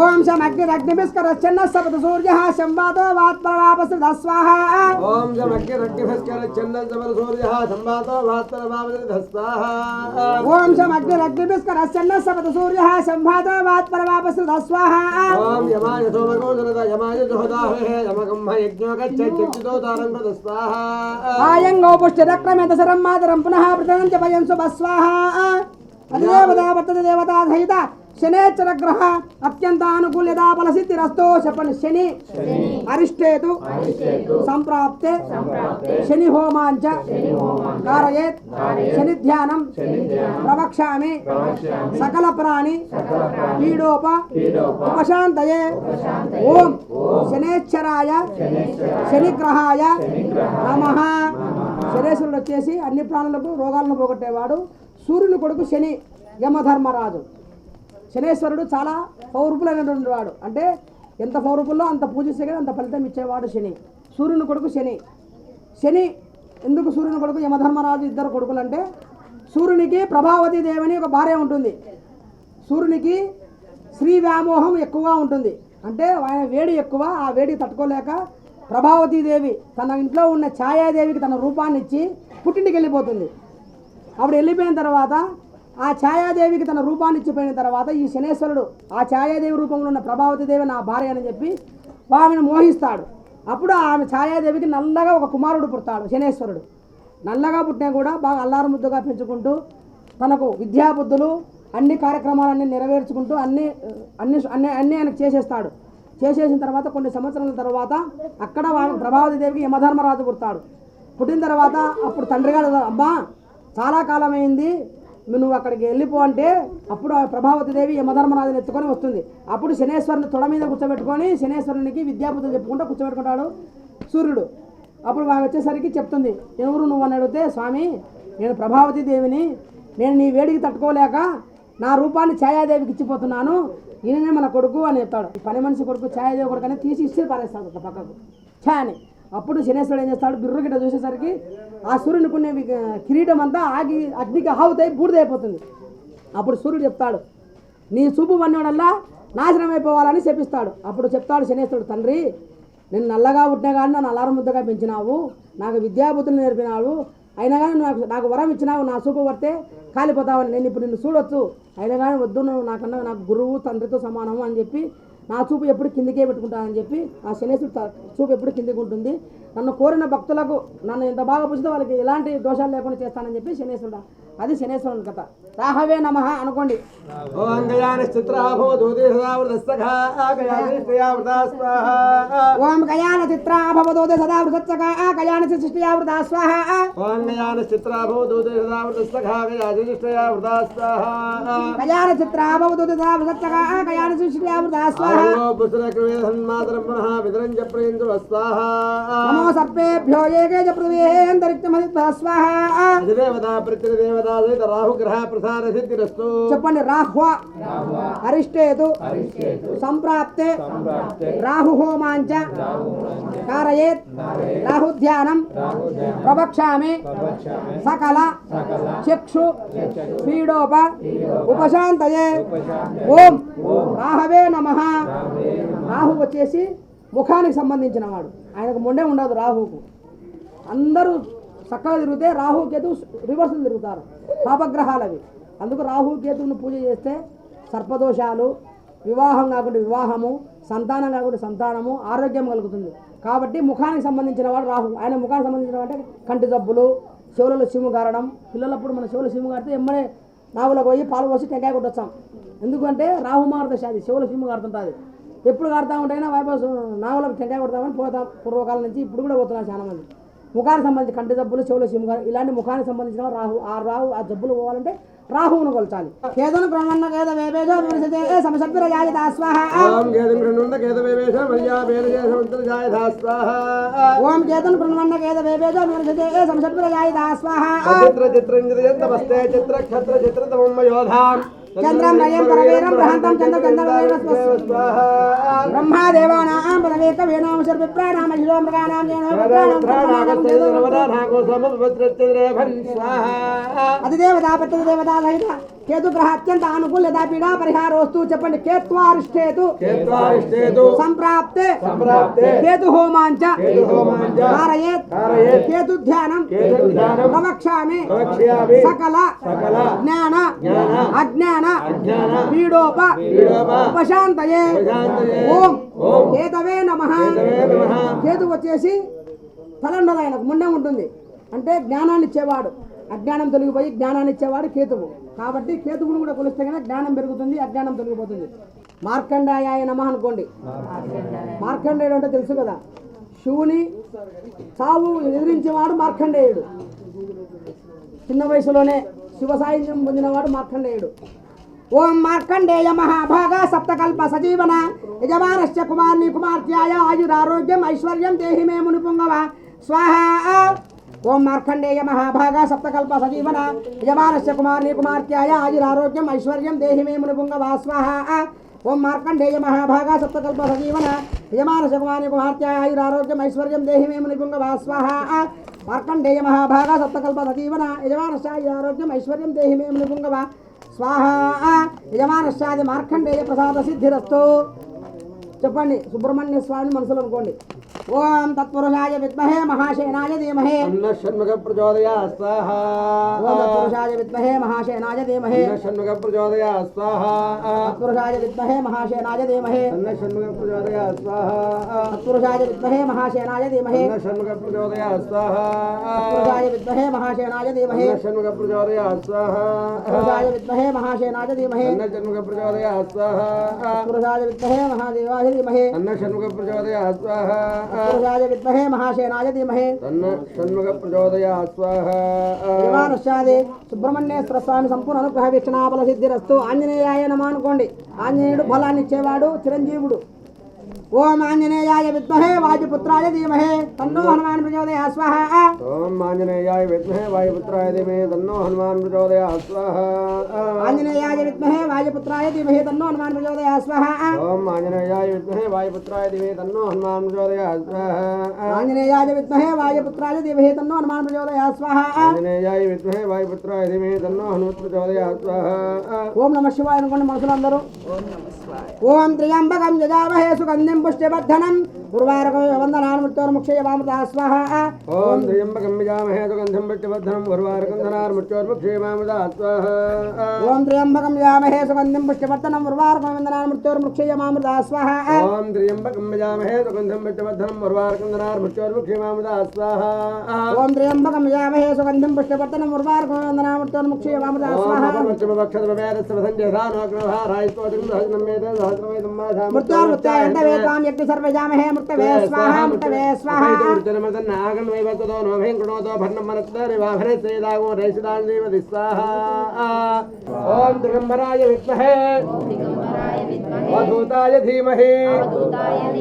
ఓం శం అగ్నిరగ్నిభిస్కరస్సన్న సవదు సూర్య సంభాతో వాత్మరవాపశ్రిధ స్వాహా. ఓం శం అగ్నిరగ్నిభిస్కరస్సన్న సూర్య సంభాతో వాత్మరవాపశ్రిధ స్వాహా. ఓం శం అగ్నిరగ్నిభిస్కరస్సన్న సవదు సూర్య సంభాతో వాత్మరవాపశ్రిధ స్వాహా. ఓం యమాయ సోమగోదరద యమాయ జోదాహే యమగంహ యజ్ఞోగచ్చ తారంగద స్వాహా. ఆయంగో పుష్టిరక్రమేత శరం మాతరం పునః ప్రతనంచ భయం శుభ స్వాహా. అదేవదా వర్తతే దేవతా సహిత శనేశ్వర గ్రహ అత్యంతానుకూల్యతా ఫలసిద్ధిరస్తో. చెప్పండి. శని అరిష్టేతు సంప్రాప్తే శని హోమాంచ కారయేత్ శని ధ్యానం ప్రవక్ష్యామి సకల ప్రాణి పీడోప ఉపశాంతయే. ఓం శనేశ్వరాయ శనిగ్రహాయ నమః. శనేశ్వరుడు వచ్చేసి అన్ని ప్రాణులకు రోగాలను పోగొట్టేవాడు. సూర్యుని కొడుకు శని, యమధర్మరాజు. శనేశ్వరుడు చాలా పవర్ఫుల్ అయినటువంటి వాడు. అంటే ఎంత పవర్ఫుల్లో అంత పూజిస్తే కదా అంత ఫలితం ఇచ్చేవాడు శని. సూర్యుని కొడుకు శని ఎందుకు సూర్యుని కొడుకు, యమధర్మరాజు ఇద్దరు కొడుకులు అంటే సూర్యునికి ప్రభావతి దేవని ఒక భార్య ఉంటుంది. సూర్యునికి స్త్రీ వ్యామోహం ఎక్కువగా ఉంటుంది. అంటే ఆయన వేడి ఎక్కువ, ఆ వేడి తట్టుకోలేక ప్రభావతీదేవి తన ఇంట్లో ఉన్న ఛాయాదేవికి తన రూపాన్ని ఇచ్చి పుట్టింటికి వెళ్ళిపోతుంది. అప్పుడు వెళ్ళిపోయిన తర్వాత ఆ ఛాయాదేవికి తన రూపాన్ని ఇచ్చిపోయిన తర్వాత ఈ శనేశ్వరుడు ఆ ఛాయాదేవి రూపంలో ఉన్న ప్రభావతీదేవి నా భార్య అని చెప్పి ఆమెను మోహిస్తాడు. అప్పుడు ఆమె ఛాయాదేవికి నల్లగా ఒక కుమారుడు పుడతాడు. శనేశ్వరుడు నల్లగా పుట్టినా కూడా బాగా అల్లారు ముద్దుగా పెంచుకుంటూ తనకు విద్యాబుద్ధులు అన్ని కార్యక్రమాలన్నీ నెరవేర్చుకుంటూ అన్నీ ఆయనకు చేసేస్తాడు. చేసేసిన తర్వాత కొన్ని సంవత్సరాల తర్వాత అక్కడ ప్రభావతీదేవికి యమధర్మరాజు పుడతాడు. పుట్టిన తర్వాత అప్పుడు తండ్రి గారు అమ్మా చాలా కాలం అయింది నువ్వు అక్కడికి వెళ్ళిపో అంటే అప్పుడు ప్రభావతీదేవి యమధర్మరాజుని ఎత్తుకొని వస్తుంది. అప్పుడు శనేశ్వరుని తొడ మీద కూర్చోబెట్టుకొని శనేశ్వరునికి విద్యాబుద్ధులు చెప్పుకుంటూ కూర్చోబెట్టుకుంటాడు సూర్యుడు. అప్పుడు ఆమె వచ్చేసరికి చెప్తుంది, ఎవరు నువ్వు అని అడిగితే, స్వామి నేను ప్రభావతీదేవిని, నేను నీ వేడికి తట్టుకోలేక నా రూపాన్ని ఛాయాదేవికి ఇచ్చిపోతున్నాను, ఈయననే మన కొడుకు అని చెప్తాడు. పని మనిషి కొడుకు ఛాయాదేవి కొడుకు అని తీసి ఇస్తే పారేస్తాడు పక్కకు ఛా అని. అప్పుడు శనేశ్వరుడు ఏం చేస్తాడు, బిర్రుగిట చూసేసరికి ఆ సూర్యుని కొన్ని కిరీటం అంతా ఆగి అగ్నికి ఆవుతాయి బూడిదైపోతుంది. అప్పుడు సూర్యుడు చెప్తాడు, నీ చూపు వన్నోడల్లా నాశనం అయిపోవాలని శపిస్తాడు. అప్పుడు చెప్తాడు శనేశ్వరుడు, తండ్రి నేను నల్లగా పుట్టినా కానీ నన్ను అల్లారం ముద్దగా పెంచినావు, నాకు విద్యాబుద్ధులు నేర్పినావు, అయినా కానీ నాకు వరం ఇచ్చినావు, నా చూపు పడితే కాలిపోతావని, నేను ఇప్పుడు నిన్ను చూడొచ్చు, అయినా కానీ వద్దు, నువ్వు నాకన్నా నాకు గురువు తండ్రితో సమానము అని చెప్పి నా చూపు ఎప్పుడు కిందికే పెట్టుకుంటానని చెప్పి ఆ శనేశ్వరుడు చూపు ఎప్పుడు కిందికి ఉంటుంది. నన్ను కోరిన భక్తులకు నన్ను ఎంత బాగా పుచ్చితే వాళ్ళకి ఎలాంటి దోషాలు లేకుండా చేస్తానని చెప్పి శనేశ్వరుడు. అది శనేశ్వరుని కథ. రాహవే నమః అనుకోండి. ఓం గయాని చిత్రాభో దోదేశదావృత సఖా గయాని శ్రేయావృత స్వాహా. ఓం గయాన చిత్రాభవదోదే సదావృత సఖా గయాని సృష్టియావృత స్వాహా. ఓం గయాని చిత్రాభో దోదేశదావృత సఖా గయాని శ్రేయావృత స్వాహా. గయాన చిత్రాభవదోదే సదావృత సఖా గయాని సృష్టియావృత స్వాహా. నమో పుత్రకృవేధన్మాతరం పునః విదరంజ ప్రేందు స్వాహా. నమో సర్పేభ్యో ఏకే చ పృథివీ అంతరిక్షమదిత్వ స్వాహా. అధిదేవతా ప్రత్యదేవతా సహిత రాహుగ్రహ ప్రసార సిద్ధిరస్తు. చెప్పండి. రాహ్వ అరిష్టేతు సంప్రాప్తే రాహు హోమాంచ కారయేత్ రాహుధ్యానం ప్రవక్ష్యామి సకల చక్షు పీడోప ఉపశాంతయే. ఓం రాహవే నమః. రాహు వచ్చేసి ముఖానికి సంబంధించిన వాడు, ఆయనకు మొండే ఉండదు రాహుకు. అందరూ చక్కగా తిరిగితే రాహు కేతు రివర్సులు తిరుగుతారు, పాపగ్రహాలవి. అందుకు రాహు కేతువును పూజ చేస్తే సర్పదోషాలు, వివాహం కాకుండా వివాహము, సంతానం కాకుండా సంతానము, ఆరోగ్యం కలుగుతుంది. కాబట్టి ముఖానికి సంబంధించిన వాడు రాహు. ఆయన ముఖానికి సంబంధించిన అంటే కంటి జబ్బులు, చెవులలో సిమ్ము గారడం. పిల్లలప్పుడు మన చెవులు సిమ్ము గారితే ఎమ్మడే నావులో పోయి పాలు పోసి టెంకాయ కొట్టొచ్చాం. ఎందుకంటే రాహు మారుదశ, అది చెవుల సిమ్ము గారుతుంటుంది. ఎప్పుడు కారుతా ఉంటేనే వైభవ నావులకు టెంకాయ కొడతామని పోతాం పూర్వకాలం నుంచి. ఇప్పుడు కూడా పోతున్నారు చాలా మంది. ముఖానికి సంబంధించి కంటి జబ్బులు, చెవుల సిమ్ము గారు, ఇలాంటి ముఖానికి సంబంధించిన రాహు. ఆ జబ్బులు పోవాలంటే రాహువును కొల్చాలి. కేతును క్రమణ కేద వేవేజో విమర్శతే సమసభ్యుర జాయతా స్వాహా. ఓం కేతుం క్రణుండ కేత వేవేష మర్యా వేరజే సమంత్ర జాయతా స్వాహా. ఓం కేతును క్రమణ కేద వేవేజో విమర్శతే సమసభ్యుర జాయతా స్వాహా. చిత్ర చిత్రంజయంత వస్తే చిత్ర క్షత్ర చిత్రతమమ్మ యోధాం చంద్రం రయం పరవేరం ప్రహంతం చంద్ర చంద్రవేణ స్వాహా. బ్రహ్మాదేవానాం పరవేక వేణాం సర్వప్రాణాం అహిలో మృగానాం జేనో ప్రాణాం అధిదేవతా ప్రతిదేవతా సహిత కేతుగ్రహ అత్యంత అనుకూల్యత పీడా పరిహారోస్తు. చెప్పండి. కేత్వారిష్టేతు సంప్రాప్తే కేతు హోమాంచ కారయేత్ కేతుధ్యానం ప్రవక్ష్యామి సకల జ్ఞాన అజ్ఞాన పీడోప ఉపశాంతయే. ఓం కేతవే నమః. కేతు వచ్చేసి తలండదు, ఆయనకు ముందే ఉంటుంది. అంటే జ్ఞానాన్ని ఇచ్చేవాడు, అజ్ఞానం తొలగిపోయి జ్ఞానాన్ని ఇచ్చేవాడు కేతువు. కాబట్టి కేతువును కూడా కొలిస్తే కనుక జ్ఞానం పెరుగుతుంది, అజ్ఞానం తొలగిపోతుంది. మార్కండాయాయ నమః అనుకోండి. మార్కండేయుడు అంటే తెలుసు కదా, శివుని సావు ఎదిరించేవాడు మార్కండేయుడు. చిన్న వయసులోనే శివ సాయుధ్యం పొందినవాడు మార్కండేయుడు. ఓం మార్కండేయ మహాభాగా సప్తకల్ప సజీవన యజమానస్య కుమార్ని కుమార్తెయ ఆయురారోగ్యం ఐశ్వర్యం దేహి మే ముని పుంగవ స్వాహా. ఓం మార్కండేయ మహాభాగా సప్తకల్ప సజీవన యజమానస్య కుమార్ని కుమార్తెయ ఆయురారోగ్యం ఐశ్వర్యం దేహి మే ముని పుంగవ స్వాహా. ఓం మార్కండేయ మహాభాగా సప్తకల్ప సజీవన యజమానస్య కుమార్ని కుమార్తెయ ఆయురారోగ్యం ఐశ్వర్యం దేహి మే ముని పుంగవ స్వాహా. మార్కండేయ మహాభాగా సప్తకల్ప సజీవన యజమానస్య ఆయురారోగ్యం ఐశ్వర్యం దేహి మే ముని పుంగవ స్వాహా. యజమానస్యాది మార్కండేయ ప్రసాద సిద్ధిరస్తు. చెప్పండి. సుబ్రహ్మణ్య స్వామిని మనసులో అనుకోండి. ఓం తత్పురుషాయ విద్మహే మహాసేనాయ ధీమహి తన్నో షణ్ముఖ ప్రచోదయాత్ స్వాహా ఓం తత్పురుషాయ విద్మహే మహాసేనాయ ధీమహి తన్నో షణ్ముఖ ప్రచోదయాత్ స్వాహా తత్పురుషాయ విద్మహే మహాసేనాయ ధీమహి తన్నో షణ్ముఖ ప్రచోదయాత్ స్వాహా తత్పురుషాయ విద్మహే మహాసేనాయ ధీమహి తన్నో షణ్ముఖ ప్రచోదయాత్ స్వాహా తత్పురుషాయ విద్మహే మహాసేనాయ ధీమహి తన్నో షణ్ముఖ ప్రచోదయాత్ స్వాహా తత్పురుషాయ విద్మహే మహాసేనాయ ధీమహి తన్నో షణ్ముఖ ప్రచోదయాత్ స్వాహా తత్పురుషాయ విద్మహే మహాదేవాయ ధీమహి తన్నో షణ్ముఖ ప్రచోదయాత్ స్వాహా తత్పురుషాయ విద్మహే మహాసేనాయ ధీమహి తన్నో షణ్ముఖ ప్రచోదయాత్ స్వాహా దేవానుష్యాది సుబ్రహ్మణ్యేశ్వర స్వామి సంపూర్ణ అనుగ్రహ వీక్షణాబల సిద్ధిరస్తు ఆంజనేయాయ నమః అనుకోండి. ఆంజనేయుడు ఫలాన్ని ఇచ్చేవాడు, చిరంజీవుడు. ఓం ఆంజనేయాయ విద్మహే వాయుపుత్రాయ ధీమహి తన్నో హనుమాన్ ప్రచోదయాత్ స్వాహా. ఓం ఆంజనేయాయ విద్మహే వాయుపుత్రాయ ధీమహి తన్నో హనుమాన్ ప్రచోదయాత్ స్వాహా ఆంజనేయాయ విద్మహే వాయుపుత్రాయ ధీమహి తన్నో హనుమాన్ ప్రచోదయాత్ స్వాహా. ఓం ఆంజనేయాయ విద్మహే వాయుపుత్రాయ ధీమహి తన్నో హనుమాన్ ప్రచోదయాత్ స్వాహా ఆంజనేయాయ విద్మహే వాయుపుత్రాయ ధీమహి తన్నో హనుమాన్ ప్రచోదయాత్ స్వాహా. ఆంజనేయాయ విద్మహే వాయుపుత్రాయ ధీమహి తన్నో హనుమత్ ప్రచోదయాత్ స్వాహా ఓం నమః శివాయ అనుకోండి మనసులో అందరూ. ఓం త్ర్యంబకం యజామహే సుగంధిం పుష్టివర్ధనం ఉర్వారకం వందనాన్ మృత్యోర్ముక్షయమామృతః స్వాహా. ఓం త్ర్యంబకం యజామహే సుగంధిం పుష్టివర్ధనం ఉర్వారకం ధనాన్ మృత్యోర్ముక్షయమామృతః స్వాహా ఓం త్ర్యంబకం యజామహే సుగంధిం పుష్టివర్ధనం ఉర్వారకం వందనాన్ మృత్యోర్ముక్షయమామృతః స్వాహా. ఓం త్ర్యంబకం యజామహే సుగంధిం పుష్టివర్ధనం ఉర్వారకం ధనాన్ మృత్యోర్ముక్షయమామృతః స్వాహా ఓం త్ర్యంబకం యజామహే సుగంధిం పుష్టివర్ధనం ఉర్వారకం వందనాన్ మృత్యోర్ముక్షయమామృతః స్వాహా. మృత్యోర్ముత్యాయంతవే త్వాం యజ్ఞ సర్వజామహే మృతవే స్వాహా మృతవే స్వాహా. ఓం దిగంబరాయ విద్మహే అవధూతాయ ధీమహి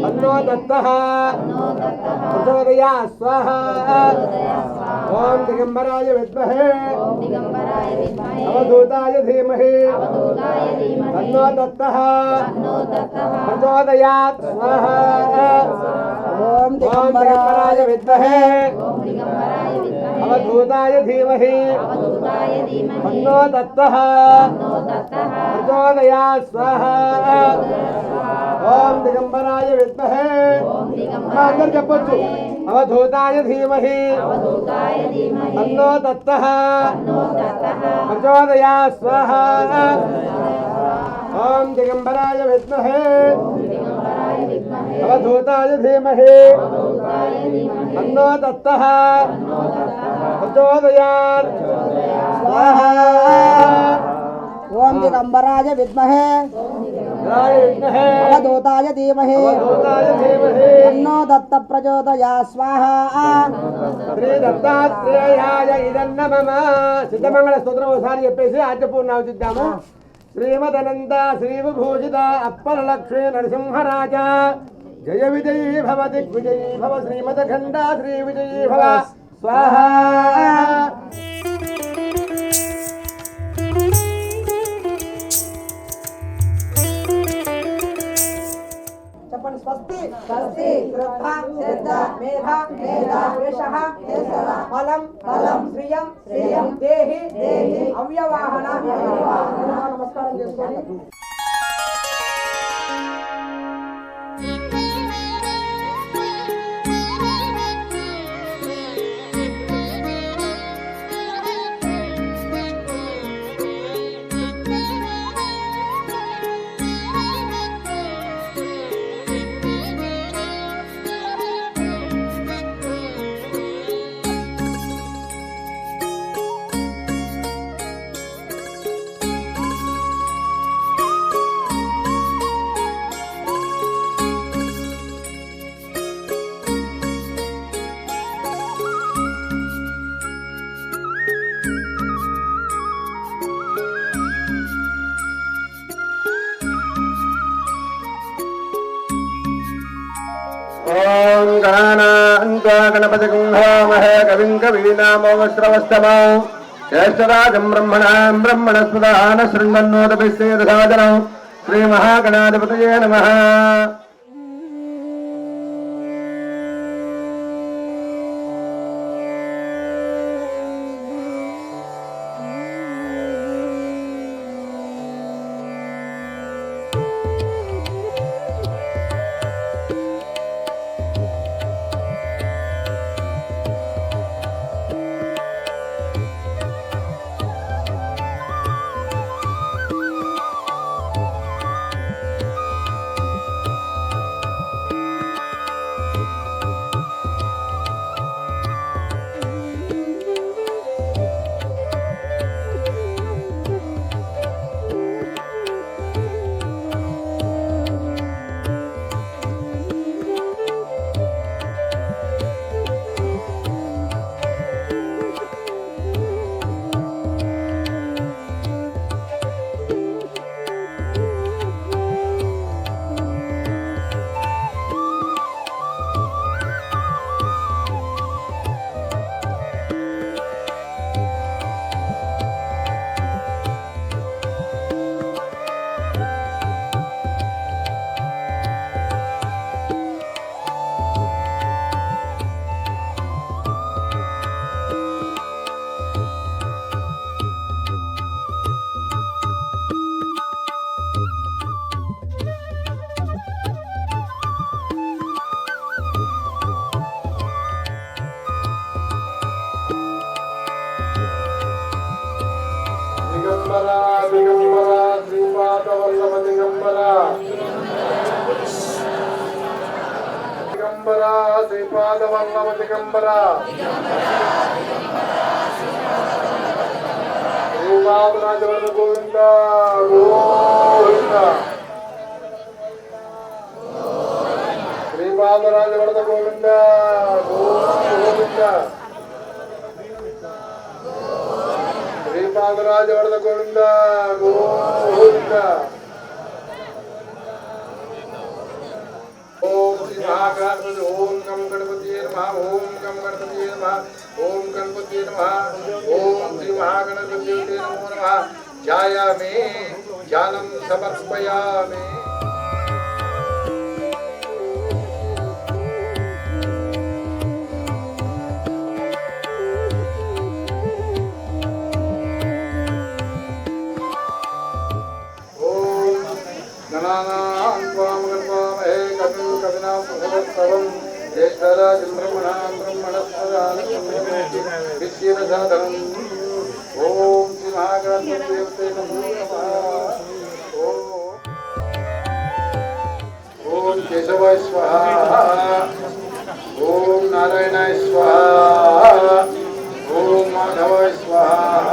తన్నో దత్తః ప్రచోదయాత్ స్వాహా ఓం దిగంబరాయ విద్మహే అవధూతాయ ధీమహి తన్నో దత్తః ప్రచోదయాత్ స్వాహా ఓం ఓం దిగంబరాయ విద్మహే అవధూతాయ ధీమహి తన్నో దత్తః ప్రచోదయాత్ స్వాహా ఓం దిగంబరాయ విద్మహే అందరూ చెప్పొచ్చు అవధూతాయ ధీమహి తన్నో దత్తః ప్రచోదయాత్ స్వాహా ఓం దిగంబరాయ విద్మహే అవధూతాయ ధీమహి తన్నో దత్తః ప్రచోదయాత్ స్వాహా ఓం దిగంబరాయ విద్మహే అవధూతాయ ధీమహి తన్నో దత్త ప్రచోదయాత్ స్వాహా. శ్రీ దత్తాత్రేయాయ ఇదన్నమమ సిద్ధమంగళ స్తోత్రం ఒకసారి చెప్పేసి ఆచపూర్ణావు చూద్దాము. శ్రీమదనంద శ్రీవిభూషిత అప్పల లక్ష్మీ నరసింహరాజ జయ విజయీ భవ దిగ్విజయీ భవ శ్రీమదఖండ శ్రీ విజయీ భవ స్వాహా. చెప్పండి. స్వస్తి స్వస్తి శ్రద్ధ శ్రద్ధ మేధ మేధ వేషః వేషః ఫలం ఫలం శ్రియం శ్రియం దేహి దేహి అవ్యవాహన అవ్యవాహన. నమస్కారం చేసుకోండి. ఓం గణానాన్త్వా గణపతిం హవామహే కవిం కవీనామోశ్రవస్తమౌ జ్యేష్ఠరాజం బ్రహ్మణాం బ్రహ్మణస్పదాన శృణ్వన్నోదభిశ్చేదసాదనం శ్రీ మహాగణాధిపతయే నమః. దిగంబరా దిగంబరా శ్రీపాద వల్లభ దిగంబరా దిగంబరా శ్రీపాద వల్లభ దిగంబరా శ్రీపాదరాజవర్ధ గోవింద గోవింద శ్రీపాదరాజవర్ధ గోవింద గోవింద శ్రీపాదరాజవర్ధ గోవింద గోవింద ఓం శ్రీ మహాగణపతి ఓం గం గణపతి నమః ఓం గం గణపతి నమః ఓం గణపతి నమః ఓం శ్రీ మహాగణపతి నమో నమః ధ్యాయామి ధ్యానం సమర్పయామి. ఓం శ్రీ మహాగణపతి ఓం కేశవాయ స్వాహ ఓం నారాయణాయ స్వాహ ఓం మాధవాయ స్వాహ.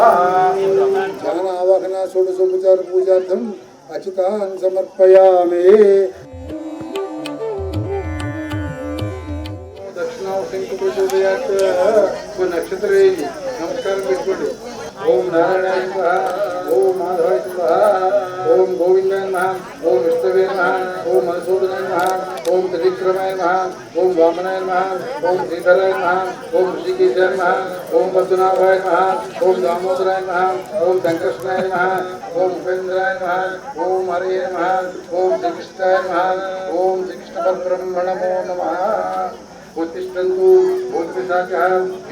చలన ఆవాహన షోడశోపచార పూజార్థం అచ్యుతాన్ సమర్పయామి. నక్షత్ర నమస్కారం పెట్టుకోండి. ఓం నారాయణాయ స్వాహ ఓం మాధవాయ స్వాహ ఓం గోవిందాయ నమః ఓం విష్ణవే నమః ఓం మధుసూదనాయ నమః ఓం త్రివిక్రమాయ నమః ఓం వామనాయ నమః ఓం శ్రీధరాయ నమః ఓం ఋషికేశాయ నమః ఓం పద్మనాభాయ నమః ఓం దామోదరాయ నమః ఓం సంకృష్ణాయ నమః ఓం ఉపేంద్రాయ నమః ఓం హరే నమః ఓం శ్రీకృష్ణాయ నమః ఓం శ్రీకృష్ణ పరబ్రహ్మణే నమః. उत्तिष्ठन्तु भूतपिशाचः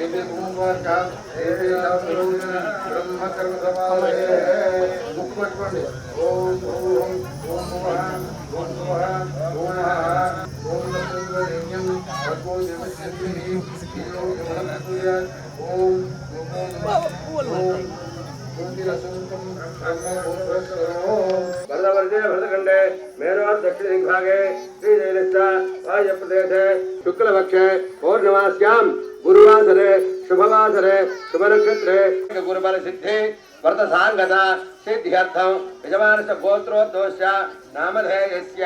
एते कुम्भवर्गः एते ब्रह्मकर्मसमालये मुक्पट्कोंडि. ओम ओम ओम भुवः ओम भुवः ओम ओम नमोन्नयं भगवो देवस्यति धियो योगमनकुर्यात्. ओम ओम भरतवर्षे भरतखंडे मेरुवत् दक्षिण दिग्भागे श्रीशैलश्च वायप्रदेशे शुक्लपक्षे पौर्णमास्यां गुरुवासरे शुभवासरे शुभनक्षत्रे गुरुबल सिद्धि व्रतसाङ्गता सिद्ध्यर्थं यजमानस्य गोत्रोद्भवस्य नामधेयस्य.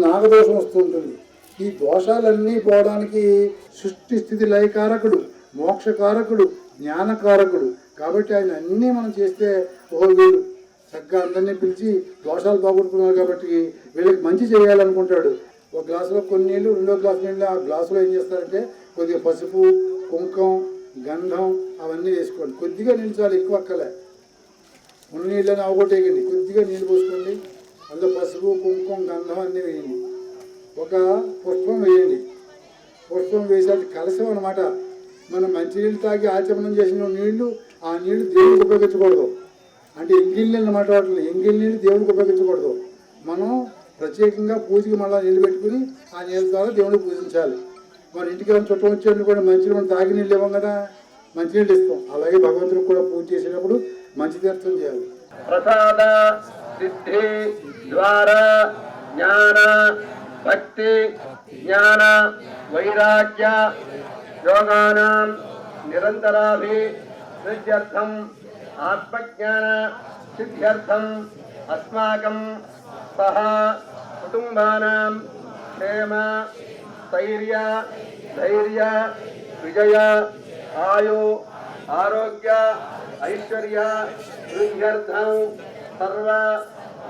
నాగదోషం వస్తుంటుంది. ఈ దోషాలన్నీ పోవడానికి సృష్టి స్థితి లయకారకుడు, మోక్షకారకుడు, జ్ఞానకారకుడు కాబట్టి ఆయన అన్నీ మనం చేస్తే వీడు చక్కగా అందరినీ పిలిచి దోషాలు పోగొట్టుకున్నారు కాబట్టి వీళ్ళకి మంచి చేయాలనుకుంటాడు. ఒక గ్లాసులో కొన్ని నీళ్ళు, రెండో గ్లాసు నీళ్ళు ఆ గ్లాసులో ఏం చేస్తారంటే కొద్దిగా పసుపు, కుంకం, గంధం అవన్నీ వేసుకోండి. కొద్దిగా నీళ్ళు చాలు, ఎక్కువ అక్కలే. ఉన్న నీళ్ళని అవగొట్టేయండి, కొద్దిగా నీళ్ళు పోసుకోండి. అందులో పసుపు, కుంకుమ, గంధం అన్నీ వేయండి. ఒక పుష్పం వేయండి. పుష్పం వేసేది కలసం అనమాట. మనం మంచినీళ్ళు తాగి ఆచమనం చేసిన నీళ్లు ఆ నీళ్లు దేవుడికి ఉపయోగించకూడదు. అంటే ఎంగిల్ నీళ్ళు అన్నమాట. వాటిని ఎంగిల్ నీళ్ళు దేవుడికి ఉపయోగించకూడదు. మనం ప్రత్యేకంగా పూజకి మళ్ళీ నీళ్ళు పెట్టుకుని ఆ నీళ్ళ ద్వారా దేవుడిని పూజించాలి. మన ఇంటికి చుట్టం వచ్చేది కూడా మంచినీళ్ళు మనం తాగి నీళ్ళు ఇవ్వం కదా, మంచినీళ్ళు ఇస్తాం. అలాగే భగవంతుడికి కూడా పూజ చేసేటప్పుడు మంచి తీర్థం చేయాలి. ప్రసాద సిద్ధి ద్వారా జ్ఞాన భక్తి జ్ఞాన వైరాగ్య యోగానాం నిరంతరాభి సిద్ధ్యర్థం ఆత్మజ్ఞాన సిద్ధ్యర్థం అస్మాకం సహ కుటుంబానాం క్షేమ స్థైర్య ధైర్య విజయ ఆయు ఆరోగ్య ఐశ్వర్య వృద్ధ్యర్థం సర్వ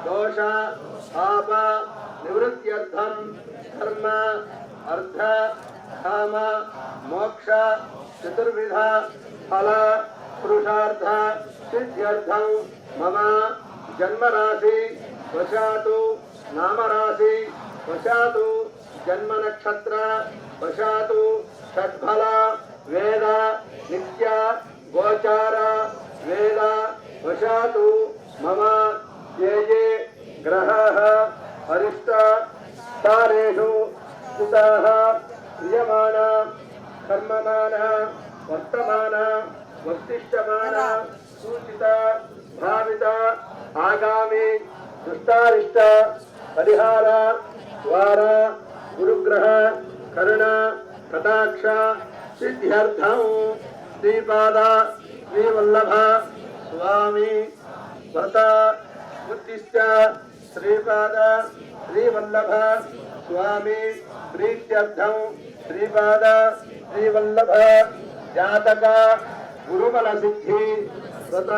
దోష పాప నివృత్త్యర్థం ధర్మ అర్థ కామ మోక్ష చతుర్విధ ఫల పురుషార్థ సిద్ధ్యర్థం మమ జన్మరాశి వశాతు నామరాశి వశాతు జన్మ నక్షత్ర వశాతు షడ్ఫల వేద నిత్య గోచార వేద వశాతు మమ ఏ ఏ గ్రహాः అరిష్ట స్థానేషు స్థితాः క్రియమాణ కర్మమాణ వర్తమాన వర్తిష్టమాన సూచిత భావిత ఆగామి దుష్టారిష్ట పరిహార ద్వార గురుగ్రహ కరుణ కటాక్ష సిద్ధ్యర్థం శ్రీపాద శ్రీవల్లభ స్వామి వ్రత ఉద్దిష్ట శ్రీపాద శ్రీవల్లభ స్వామి ప్రీత్యర్థం శ్రీపాద శ్రీవల్లభ జాతక గురుబల సిద్ధి వ్రత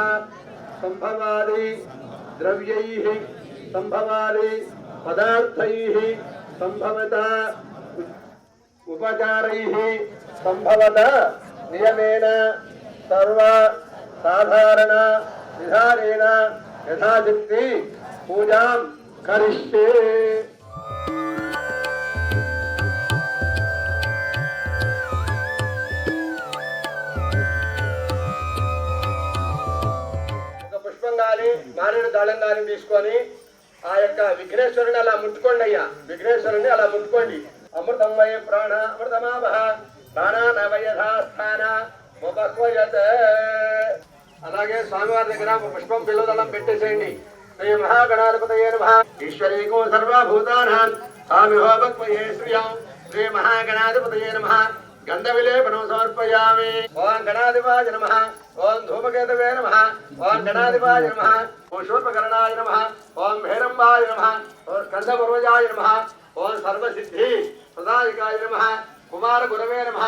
సంభవాది ద్రవ్యైః సంభవాది పదార్థైః సంభవత ఉపచారైః సంభవత నియమేన సర్వ సాధారణ విధానేన యథాశక్తి పూజాం కరిష్యే. ఒక పుష్పం గాని మారేడు దళం గాని తీసుకొని ఆ యొక్క విఘ్నేశ్వరుని అలా ముట్టుకోండి అయ్యా. విఘ్నేశ్వరుని అలా ముట్టుకోండి. అమృతం వై ప్రాణ అమృతమావహ ప్రాణానవయథాస్థాన ఉపస్వయత. అలాగే స్వామివారి దగ్గర ఒక పుష్పం పిల్లదళం పెట్టేసేయండి. శ్రీ మహాగణాధిపతయే నమః. ఈశ్వరీకో సర్వభూతానాం స్వామిహో భక్వయే శ్రియం. శ్రీ మహాగణాధిపతయే నమః. గంధ విలేపనం సమర్పయామి. ఓం గణాధిపాయ నమః. ఓం ధూమకేతవే నమః. ఓం గణాధిపాయ నమః. ఓం శూర్పకర్ణాయ నమః. ఓం భైరంబాయ నమః. ఓం స్కందపూర్వజాయ నమః. ఓం సర్వసిద్ధి ప్రదాయకాయ నమః. కుమార గురవే నమః.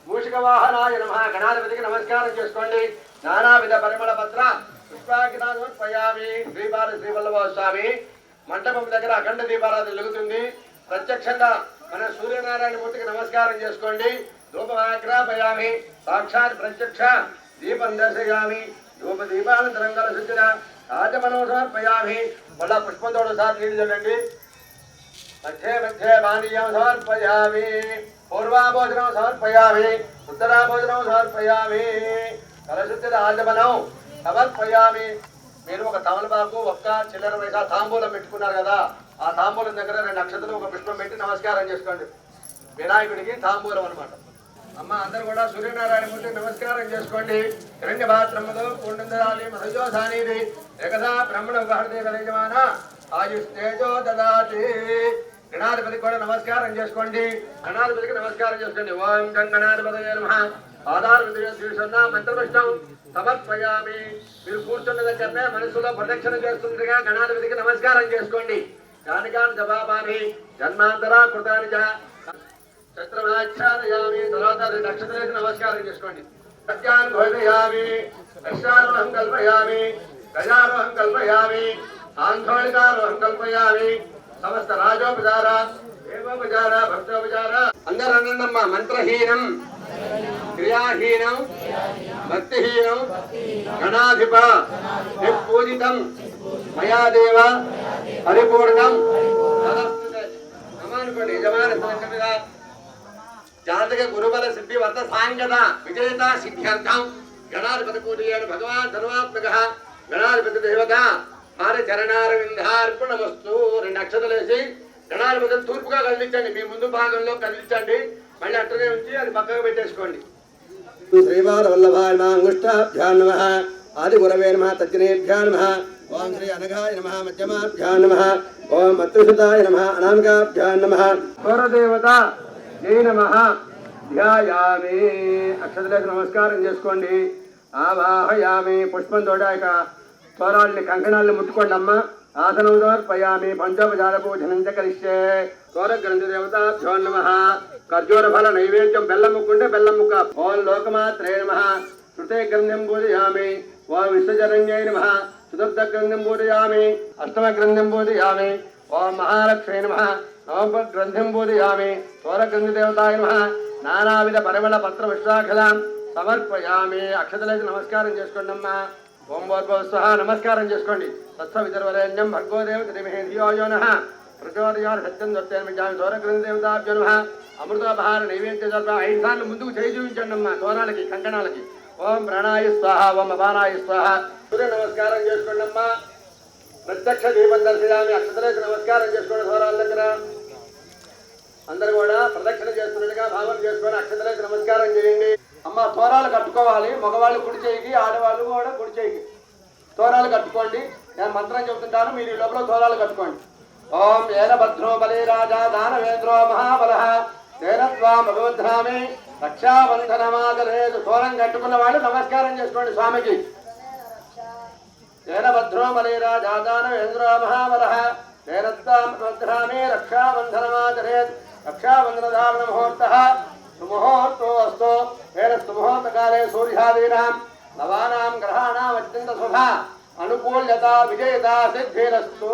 మూషిక వాహనాయ నమః. గణాధిపతికి నమస్కారం చేసుకోండి. నానావిధ పరిమళ పత్ర పుష్పాకినాను సమర్పయామి. శ్రీపాద శ్రీవల్లభ స్వామి మంటపం దగ్గర అఖండ దీపారాధన జరుగుతుంది. ప్రత్యక్షంగా మన సూర్యనారాయణ మూర్తికి నమస్కారం చేసుకోండి. ధూపమాగ్రాపయామి. సాక్షాత్ ప్రత్యక్ష దీపం దర్శయామి. ధూప దీపానంతరం గల శుద్ధిన రాజమనో సమర్పయామి. మళ్ళా పుష్పంతో సార్ నీళ్ళు చల్లండి. మధ్య మధ్య పానీయం సమర్పయామి. పూర్వాభోజనం సమర్పయామి. ఉత్తరాభోజనం సమర్పయామి. కలశుద్ధిన ఆజమనం సమర్పయామి. మీరు ఒక తమలపాకు ఒక్క చిల్లర పైసా తాంబూలం పెట్టుకున్నారు కదా, ఆ తాంబూలం దగ్గర 2 అక్షతలు ఒక పుష్పం పెట్టి నమస్కారం చేసుకోండి. వినాయకుడికి తాంబూలం అనమాట. అమ్మ అందరూ కూడా సూర్యనారాయణ మూర్తికి నమస్కారం చేసుకోండి. హిరణ్య పాత్రముతో పూర్ణందరాలి మహజోధానీది ఏకదా బ్రహ్మణ ఉపహృతే యజమాన ఆయుస్తేజో దదాతి. గణాధిపతికి కూడా నమస్కారం చేసుకోండి. గణాధిపతికి నమస్కారం చేసుకోండి. ఓం గణాధిపతయే నమః. ఆధార మంత్రపుష్టం సమర్పయామి. మీరు కూర్చున్న దగ్గరనే మనసులో ప్రదక్షిణ చేస్తుండగా గణాధిపతికి నమస్కారం చేసుకోండి. కానికాని జవాబాని జన్మాంతరా కృతాని చత్రమాచారయామి. తర్వాత 2 నక్షత్రాలకు నమస్కారం చేసుకోండి. సత్యాన్ భోజయామి. అశ్వారోహం కల్పయామి. గజారోహం కల్పయామి. ఆంధోళికారోహం కల్పయామి. సమస్త రాజోపచార దేవోపచార భక్తోపచార. అందరూ అనందమ్మ. మంత్రహీనం క్రియాహీనం భక్తిహీనం గణాధిప పూజితం మయా దేవ పరిపూర్ణం నమానుకోండి. యజమాన సంకమిదా జాతక గురుబల సిద్ధి వర్త సాంగత విజేత సిద్ధ్యర్థం గణాధిపతి పూజయాడు. భగవాన్ సర్వాత్మక గణాధిపతి దేవత వారి చరణారవిందార్పణమస్తు. 2 అక్షతలు వేసి గణాధిపతిని తూర్పుగా కదిలించండి. మీ ముందు భాగంలో కదిలించండి. మళ్ళీ అట్టనే ఉంచి అది పక్కకు పెట్టేసుకోండి. శ్రీపాద వల్లభాయ నమః. అంగుష్టాభ్యాం నమః. ఆది గురవే నమః. తజ్జనేభ్యాం నమః. ఓం శ్రీ అనఘాయ నమః. మధ్యమాభ్యాం నమః. ఓం మత్స్యసుతాయ నమః. అనామికాభ్యాం నమః. పరదేవత జై నమః. ధ్యాయామి. అక్షతలకు నమస్కారం చేసుకోండి. ఆవాహయామి. పుష్పంతో స్వరాల్ని కంకణాలను ముట్టుకోండి అమ్మ. ఆసనం సమర్పయామి. పంచోపచార పూజనం చ కరిష్యే. స్వర గ్రంథ దేవతాభ్యో నమః. ఖర్జూర ఫల నైవేద్యం. బెల్లం ముక్కుంటే బెల్లం ముక్క. ఓం లోకమాత్రే నమః. శృతే గ్రంథం పూజయామి. ఓం విశ్వజరణ్యై నమః. చతుర్థ గ్రంథం పూజయామి. అష్టమ గ్రంథం పూజయామి. ఓం మహాలక్ష్మీ నమః. నవమ గ్రంథం పూజయామి. స్వర గ్రంథ దేవతాయ నమః. నానావిధ పరిమళ పత్ర విశ్వాఖలాం సమర్పయామి. అక్షతలకి నమస్కారం చేసుకోండి అమ్మా. ఓం భూర్భువః స్వః. నమస్కారం చేసుకోండి. తత్సవితుర్వరేణ్యం భర్గో దేవతే ధీమహి ధియో యో నః ప్రచోదయాన్ని సత్యం దొట్టేమిజామి సౌరగ్రంథ దేవతాభ్యో నమః అమృతోపహార నైవేద్య దర్భ 5 సార్లు ముందుకు చేయి చూపించండి అమ్మా తోరాలకి కంకణాలకి ఓం ప్రాణాయ స్వాహ ఓం అపానాయ స్వాహ సూర్య నమస్కారం చేసుకోండి అమ్మా ప్రత్యక్ష దీపం దర్శయామి అక్షతలేసి నమస్కారం చేసుకోండి తోరాల దగ్గర అందరూ కూడా ప్రదక్షిణ చేస్తున్నట్టుగా భావన చేసుకొని అక్షతలేసి నమస్కారం చేయండి అమ్మ తోరాలు కట్టుకోవాలి మగవాళ్ళు కుడి చేయికి ఆడవాళ్ళు కూడా కుడి చేయికి తోరాలు కట్టుకోండి నేను మంత్రం చెబుతుంటాను మీరు ఈ లోపల తోరాలు కట్టుకోండి ఓం ఏన భద్రో బలే రాజా దానవేంద్రో మహాబలః తేనత్వాం భగవద్ధామి రక్షాబంధనమాదరేదు తోరం కట్టుకున్న వాళ్ళు నమస్కారం చేసుకోండి స్వామికి తేన భద్రో బలే రాజా దానవేంద్రో మహాబలః తేనత్వాం భగవద్ధామి రక్షాబంధనమాదరేదు రక్షాబంధనధారణ ముహూర్తః సుముహూర్తో అస్తు తేన సుముహూర్తకాలే సూర్యాదీనాం నవానాం గ్రహాణాం అత్యంత శుభ అనుకూల్యత విజయత సిద్ధిరస్తు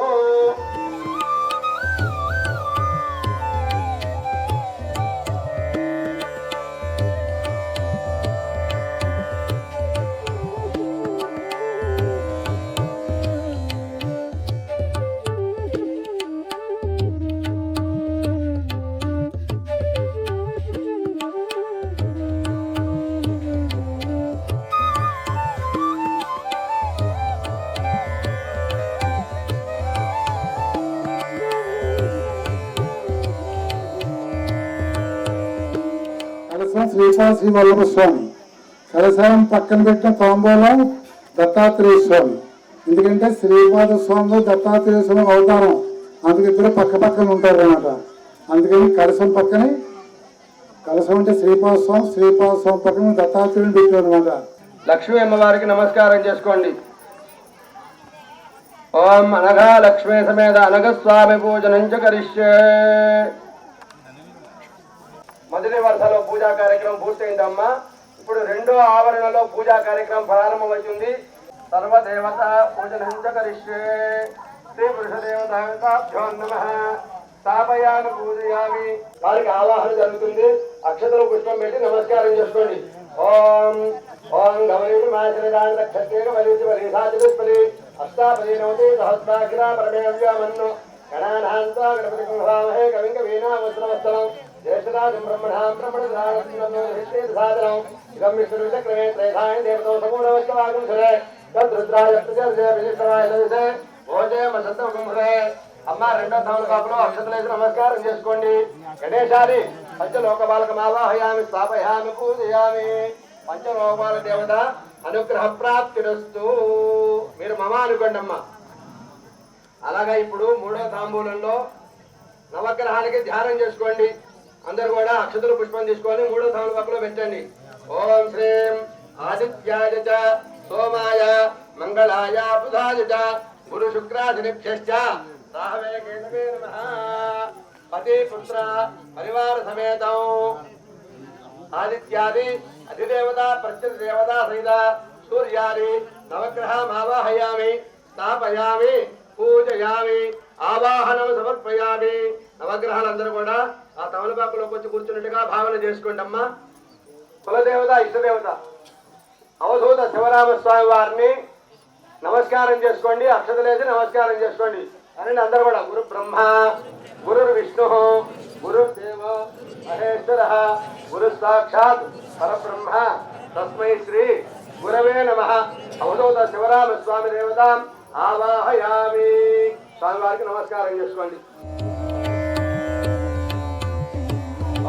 కలశం శ్రీపాద శ్రీ వల్లభ స్వామి కలశం పక్కన పెట్టిన తాంబూలం దత్తాత్రేయ స్వామి ఎందుకంటే శ్రీపాద స్వామి దత్తాత్రేయ స్వామి అవతారం అందుకు ఇద్దరు పక్క పక్కన ఉంటారు అన్నమాట అందుకని కలశం పక్కనే కలశం అంటే శ్రీపాద స్వామి పక్కన దత్తాత్రేయుని పెట్టారు అనమాట లక్ష్మీ అమ్మవారికి నమస్కారం చేసుకోండి ఓం అనఘా లక్ష్మీ సమేత అనఘస్వామి పూజనం చ కరిష్యే మొదటి వరుసలో పూజా కార్యక్రమం పూర్తయిందమ్మా ఇప్పుడు రెండో ఆవరణలో పూజా కార్యక్రమం ప్రారంభమవుతుంది సర్వదేవత పూజనం చ కరిష్యే శ్రీ పురుషదేవతాభ్యో నమః స్థాపయామి పూజయామి వారికి ఆవాహన జరుగుతుంది అక్షతలు పుష్పం పెట్టి నమస్కారం చేసుకోండి ఓం ఓం గౌరీ మాచరాన్ రక్షతే వలిసి వలిసాదిపలి అష్టాపది నవతి సహస్రాక్షర పరమేవ్యామన్ను గణానాంతా గణపతి కుంభామహే కవింగ వీణా వస్త్రవస్త్రం జ్యేష్ఠరాజం బ్రహ్మణాం బ్రహ్మణసాదనం ఇదం విష్ణు చక్రమే త్రైధాయ దేవతో సమూఢవస్కవాగం సురే తద్రుద్రాయ ప్రజర్జయ విశిష్టవాయ లవిసే ఓజే మసంతం కుంభరే అమ్మ రెండో ధామకాపులో అక్షతలేసి నమస్కారం చేసుకోండి గణేశాది పంచలోక బాలకమావాహయామి స్థాపయామి పూజయామి పంచలోకాల దేవత అనుగ్రహ ప్రాప్తిరస్తు మీరు మమ అనుకోండి అమ్మ అలాగా ఇప్పుడు మూడో తాంబూలంలో నవగ్రహాలకి ధ్యానం చేసుకోండి అందరు కూడా అక్షతలు పుష్పం తీసుకొని మూడో తాంబూలంలో పెట్టండి ఓం శ్రీం ఆదిత్యాయ చ సోమాయ మంగళాయ బుధాయ చ గురు శుక్రాదినిభ్యశ్చ రాహవే కేశవే నమః పతి పుత్ర పరివార సమేతం ఆదిత్యాది అధిదేవత ప్రత్యదేవత సహిత సూర్యాది నవగ్రహమావాహయామి స్థాపయామి పూజయామి ఆవాహనం సమర్పయామి నవగ్రహాలందరూ కూడా ఆ తమలపాకులోకి వచ్చి కూర్చున్నట్టుగా భావన చేసుకోండి అమ్మా కులదేవత ఇష్టదేవత అవధూత శివరామస్వామి వారిని నమస్కారం చేసుకోండి అక్షతలేసి నమస్కారం చేసుకోండి అని అందరూ కూడా గురు బ్రహ్మ గురు విష్ణు గురు దేవ మహేశ్వర గురు సాక్షాత్ పరబ్రహ్మ తస్మై శ్రీ గురవే నమః అవధూత శివరామస్వామి దేవతాం ఆవాహయామి స్వామివారికి నమస్కారం చేసుకోండి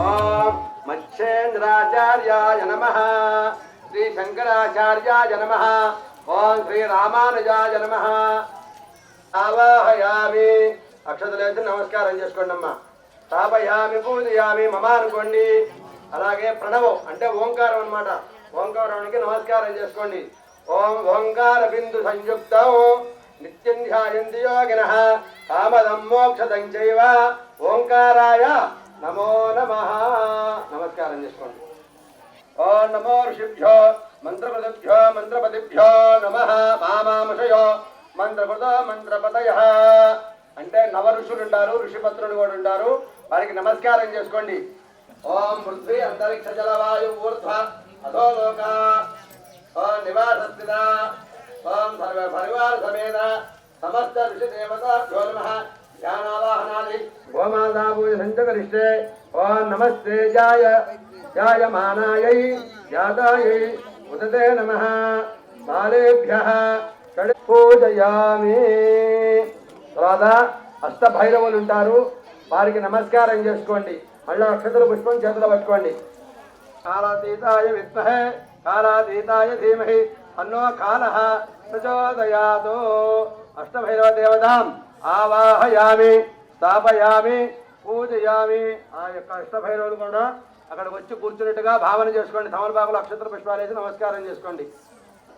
ఓం మచ్చేంద్రాచార్యాయ నమః శ్రీ శంకరాచార్యాయ నమః ఓం శ్రీ రామానుజాయ నమః ఆవాహయామి అక్షతలేసి నమస్కారం చేసుకోండి అమ్మా స్థాపయామి పూజయామి మమ అనుకోండి అలాగే ప్రణవం అంటే ఓంకారం అన్నమాట ఓంకారానికి నమస్కారం చేసుకోండి ఓం ఓంకార బిందు సంయుక్తం నిత్యం ధ్యాయంతి యోగినః కామదం మోక్షదం చైవ ఓంకారాయ నమో నమః నమస్కారం చేసుకోండి ఓం నమో ఋషిభ్యో మంత్రపదిభ్యో మంత్రపతిభ్యో నమః మామామషయో మంత్రపద మంత్రపతయః అంటే నవ ఋషులు ఉంటారు ఋషిపత్రులు కూడా ఉంటారు వారికి నమస్కారం చేసుకోండి ఓం పృథ్వీ అంతరిక్ష జలవాయు ఊర్ధ్వ అధోలోక ఓం నివాసస్థిత ఓం సర్వ పరివార సమేత సమస్త ఋషి దేవతాభ్యో నమః ध्यानावाहनादि ओमादापूज संचकरिष्टे ओम नमस्ते जायमानायै जातायै उदते नमः बालेभ्यः పూజయామి. తర్వాత అష్టభైరవులు ఉంటారు, వారికి నమస్కారం చేసుకోండి. మళ్ళీ అక్షతల పుష్పం చేతులు పట్టుకోండి. కాలాతీతాయ విద్మహే కాలాతీతాయ ధీమహి తన్నో కాలః ప్రచోదయాత్. అష్టభైరవ దేవతాం ఆవాహయామి, స్థాపయామి, పూజయామి. ఆ యొక్క అష్టభైరవులు కూడా అక్కడికి వచ్చి కూర్చున్నట్టుగా భావన చేసుకోండి. తమలపాకులు అక్షతల పుష్పాలు వేసి నమస్కారం చేసుకోండి.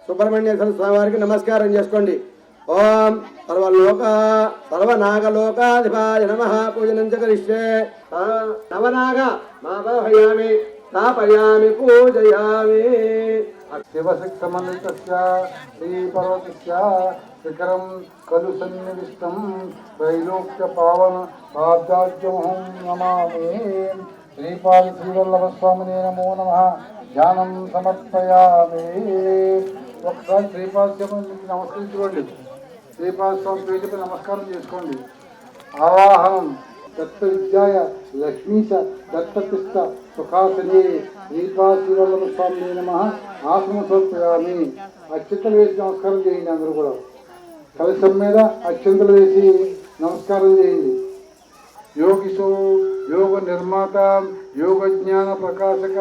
సుబ్రహ్మణ్యేశ్వర స్వామి వారికి నమస్కారం చేసుకోండి. ఓం సర్వనాగలోకాధిపాయ నమః పూజనం చ కరిష్యే. నవనాగ మావాహయామి, స్థాపయామి, పూజయామి. శివశక్తమలితస్య శ్రీపర్వతస్య శిఖరం ఖలు సన్నివిష్టం త్రైలోక్య పావన పాదాజ్యమహం నమామి. శ్రీపాద శ్రీవల్లభ స్వామినే నమో నమః. ధ్యానం సమర్పయామి. ఒకసారి శ్రీపాద స్వామికి నమస్కరించుకోండి. శ్రీపాద స్వామి పేరుపై నమస్కారం చేసుకోండి. ఆవాహనం దత్త విద్యాయ లక్ష్మీచ దత్తతిష్ట సుఖాసనే శ్రీపాద శ్రీవల్లభ స్వామినే నమః. ఆసనం సమర్పయామి. అత్యంతలు వేసి నమస్కారం చేయండి. అందరూ కూడా కలశం మీద అత్యంతలు వేసి నమస్కారం చేయండి. యోగిషో యోగ నిర్మాత యోగ జ్ఞాన ప్రకాశక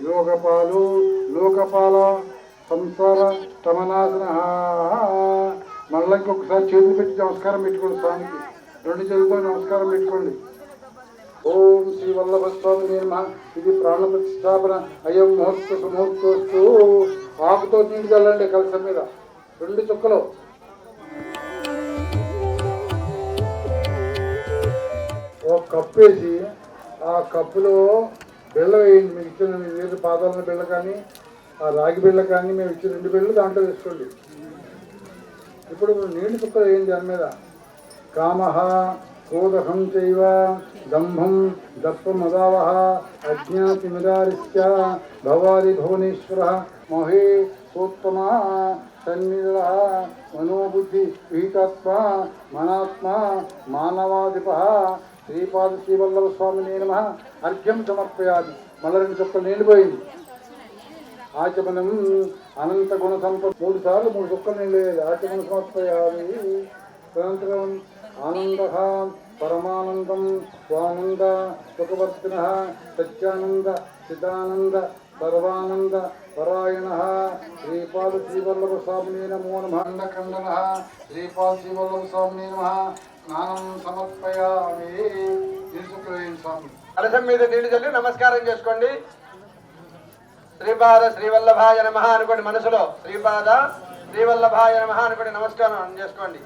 యోగపాలు లోకపాల సంసార తమనాశన. మళ్ళీ ఇంకొకసారి చేతులు పెట్టి నమస్కారం పెట్టుకోండి. స్వామికి రెండు చేతులతో నమస్కారం పెట్టుకోండి. ఓం శ్రీ వల్లభ స్వామి నమః. ఇది ప్రాణ ప్రతిష్టాపన. అయం ముహూర్త సుముహూర్తోస్తు. ఆకుతో నీళ్ళు చల్లండి కలశం మీద 2 చుక్కలు. ఒక కప్పు వేసి ఆ కప్పులో బిళ్ళ వేయండి. మీకు ఇచ్చిన వేరు పాదాల బిళ్ళ కానీ ఆ రాగి బిళ్ళ కానీ మేము ఇచ్చిన 2 బిళ్ళలు దాంట్లో వేసుకోండి. ఇప్పుడు నీళ్ళు చుక్కలు వేయండి దాని మీద. కామః క్రోధహం చైవ దంభం దర్పమదావః అజ్ఞాతిమిదారిస్య భవారి భువనేశ్వరః మోహే సోత్తమా సన్నిధః మనోబుద్ధి విహితాత్మా మనాత్మా మానవాధిపః శ్రీపాద శ్రీవల్లభ స్వామినే నమః. అర్ఘ్యం సమర్పయామి. మళ్ళీ 2 చుక్కలు నీళ్ళు పోయింది. ఆచమనం అనంత గుణ సంపద 3 సార్లు 3 చుక్కలు నీళ్ళు వేయాలి. ఆచమన సమర్పయామి. అనంతరం ఆనంద పరమానందం స్వానంద సుఖవర్తిన సత్యానంద చిదానంద సర్వానంద పరాయణ శ్రీపాద శ్రీవల్లభ స్వామినే నమో నమః. ఖండన శ్రీపాద శ్రీవల్లభ స్వామినే నమః. స్నానం సమర్పయామి. స్వామి కలశం మీద నీళ్లు చల్లి నమస్కారం చేసుకోండి. శ్రీపాద శ్రీవల్లభాయ నమః అనుకోండి మనసులో. శ్రీపాద శ్రీవల్లభాయ నమః అనుకోండి. నమస్కారం చేసుకోండి.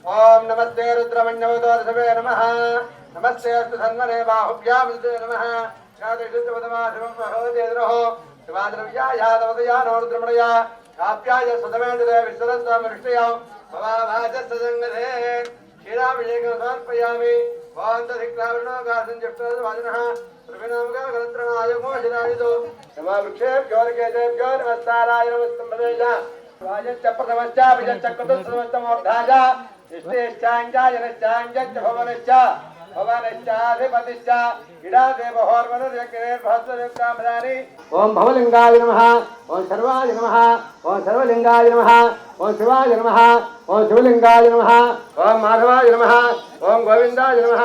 ఓం నమస్తే రుద్రమణ్యవతోర్ధవే నమః. నమస్తే అస్తు సన్మనే బాహుభ్యాం నమః. శివాద్రవ్యాయాదవదయానో రుద్రమణయా కాప్యాయ సుతమేంద్రే విశ్వరస్వామిష్ఠయా భవాభాజస్సంగదే క్షీరాభిషేకం సమర్పయామి. వాంతధిక్రావృణోగాసంజష్టవాదినః శ్రవినామగా గలంత్రణాయమోషిరాయుధో నమవృక్షేభ్యోర్కేతేభ్యో నమస్కారాయ నమస్తంభవేజ వాజశ్చప్రథమశ్చాభిజశ్చక్రతుస్సమస్తమోర్ధాజ ఇష్టేష్టాంజాయనశ్చాంజశ్చ భవనశ్చ భవనశ్చాధిపతిశ్చ ఇడాదేవహోర్వనుర్యజ్ఞేర్భస్వయుక్తామదాని. ఓం భవలింగాయ నమః. ఓం సర్వాయ నమః. ఓం సర్వలింగాయ నమః. ఓం శివాయ నమః. ఓం శివలింగాయ నమః. ఓం మాధవాయ నమః. ఓం గోవిందాయ నమః.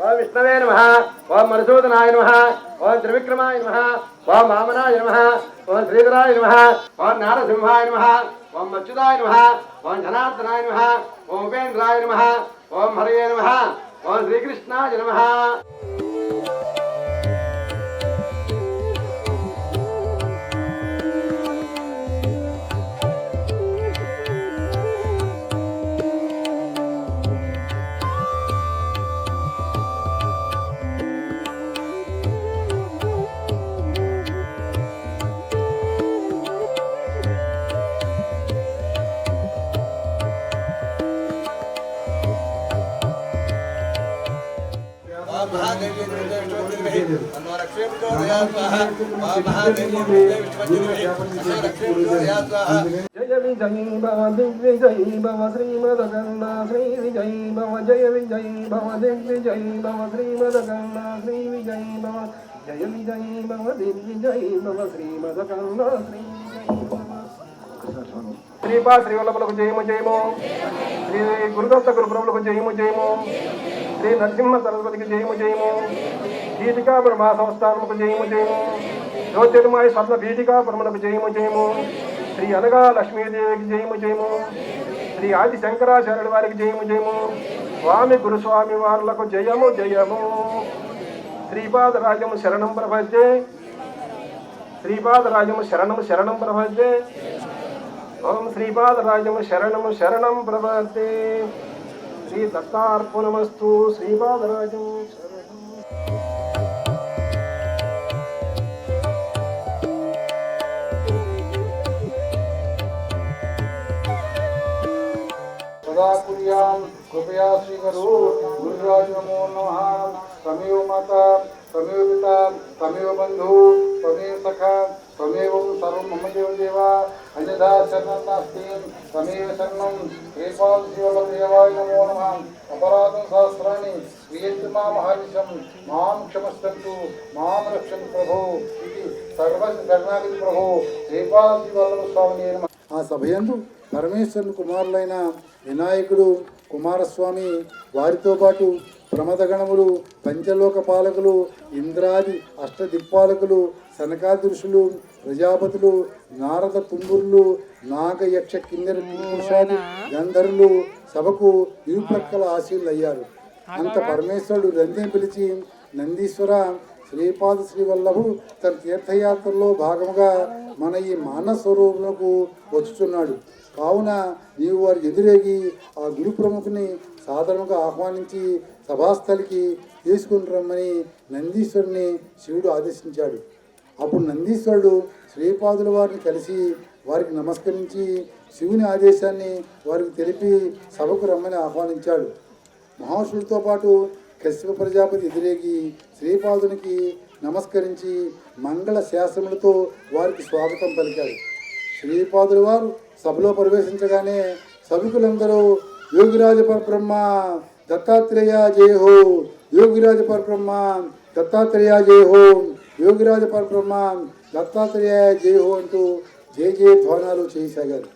ఓం విష్ణవే నమః. ఓం మధుసూదనాయ నమః. ఓం త్రివిక్రమాయ నమః. ఓం వామనాయ నమః. ఓం శ్రీధరాయ నమః. ఓం నారసింహాయ నమః. ఓం అచ్యుతాయ నమః. ఓం జనార్దనాయ నమః. ఓం ఉపేంద్రాయ నమః. ఓం హరయే నమః. ఓం శ్రీకృష్ణాయ నమః. విజయీ భవ దిగ్విజయీ భవ శ్రీమదగణ శ్రీ విజయీ భవ జయ విజయీ భవ దిగ్విజయీ భవ శ్రీమదగణ శ్రీ విజయీ భవ జయ విజయీ భవ దిగ్విజయీ భవ శ్రీమదగణ శ్రీ విజయీ భవ. శ్రీపా శ్రీవల్లభులకు జయము జయము, శ్రీ గురుదత్త గురుప్రభులకు జయము జయము, శ్రీ నరసింహ సరస్వతికి జయము జయము, పీఠికా బ్రహ్మ సంస్థానముకు జయము జయము, జ్యోతిర్మయ స్వర్ణ పీఠికా బ్రహ్మణకు జయము జయము, శ్రీ అనగా లక్ష్మీదేవికి జయము జయము, శ్రీ ఆది శంకరాచార్యుల వారికి జయము జయము, స్వామి గురుస్వామి వారులకు జయము జయము. శ్రీపాదరాజము శరణం ప్రపంచే, శ్రీపాదరాజము శరణము శరణం ప్రపంచే, ఓం శ్రీపాదరాజము శరణము శరణం ప్రపంచే. శ్రీ దత్తార్పణమస్తు. శ్రీపాదరాజము శరణం. सदा कुर्यां कृपया श्रीगुरु गुरुराज नमो नमः. तमेव माता तमेव पिता तमेव बंधु तमेव सखा तमेव सर्वं मम देवा अन्यथा शरणं नास्ति. तमेव शरणं श्रीपादशिवल्लभदेवाय नमो नमः. अपराधं सहस्राणि क्रियन्ते महानिशं मां क्षमस्कन्तु मां रक्षन्तु प्रभो इति सर्वस्य शरणागति प्रभो శ్రీపాదశివల్లభస్వామినే నమః. ఆ సభయందు పరమేశ్వరుని కుమారులైన వినాయకుడు కుమారస్వామి వారితో పాటు ప్రమదగణములు పంచలోక పాలకులు ఇంద్రాది అష్టదిక్పాలకులు సనకాది ఋషులు ప్రజాపతులు నారద తుంబుర్లు నాగ యక్ష కిన్నెర పురుషాది గంధర్వులు సభకు ఇరుప్రక్కల ఆశీనులయ్యారు. అంత పరమేశ్వరుడు రందిని పిలిచి నందీశ్వర శ్రీపాద శ్రీవల్లభుడు తన తీర్థయాత్రలో భాగముగా మన ఈ మానవ స్వరూపములకు వచ్చుచున్నాడు కావున నీవు వారి ఎదురేగి ఆ గురు ప్రముఖుని సాధారణంగా ఆహ్వానించి సభాస్థలికి తీసుకుని రమ్మని నందీశ్వరుని శివుడు ఆదేశించాడు. అప్పుడు నందీశ్వరుడు శ్రీపాదుల వారిని కలిసి వారికి నమస్కరించి శివుని ఆదేశాన్ని వారికి తెలిపి సభకు రమ్మని ఆహ్వానించాడు. మహాశివుడితో పాటు కశ్యప ప్రజాపతి ఎదురేగి శ్రీపాదునికి నమస్కరించి మంగళ శాసనములతో వారికి స్వాగతం పలికాడు. శ్రీపాదుల వారు సభలో ప్రవేశించగానే సభికులందరూ యోగిరాజ పరబ్రహ్మ దత్తాత్రేయ జయ హో, యోగిరాజ పరబ్రహ్మ దత్తాత్రేయ జయ హో, యోగిరాజ పరబ్రహ్మ దత్తాత్రేయ జయ హో అంటూ జయ జయ ధ్వానాలు చేయసాగారు.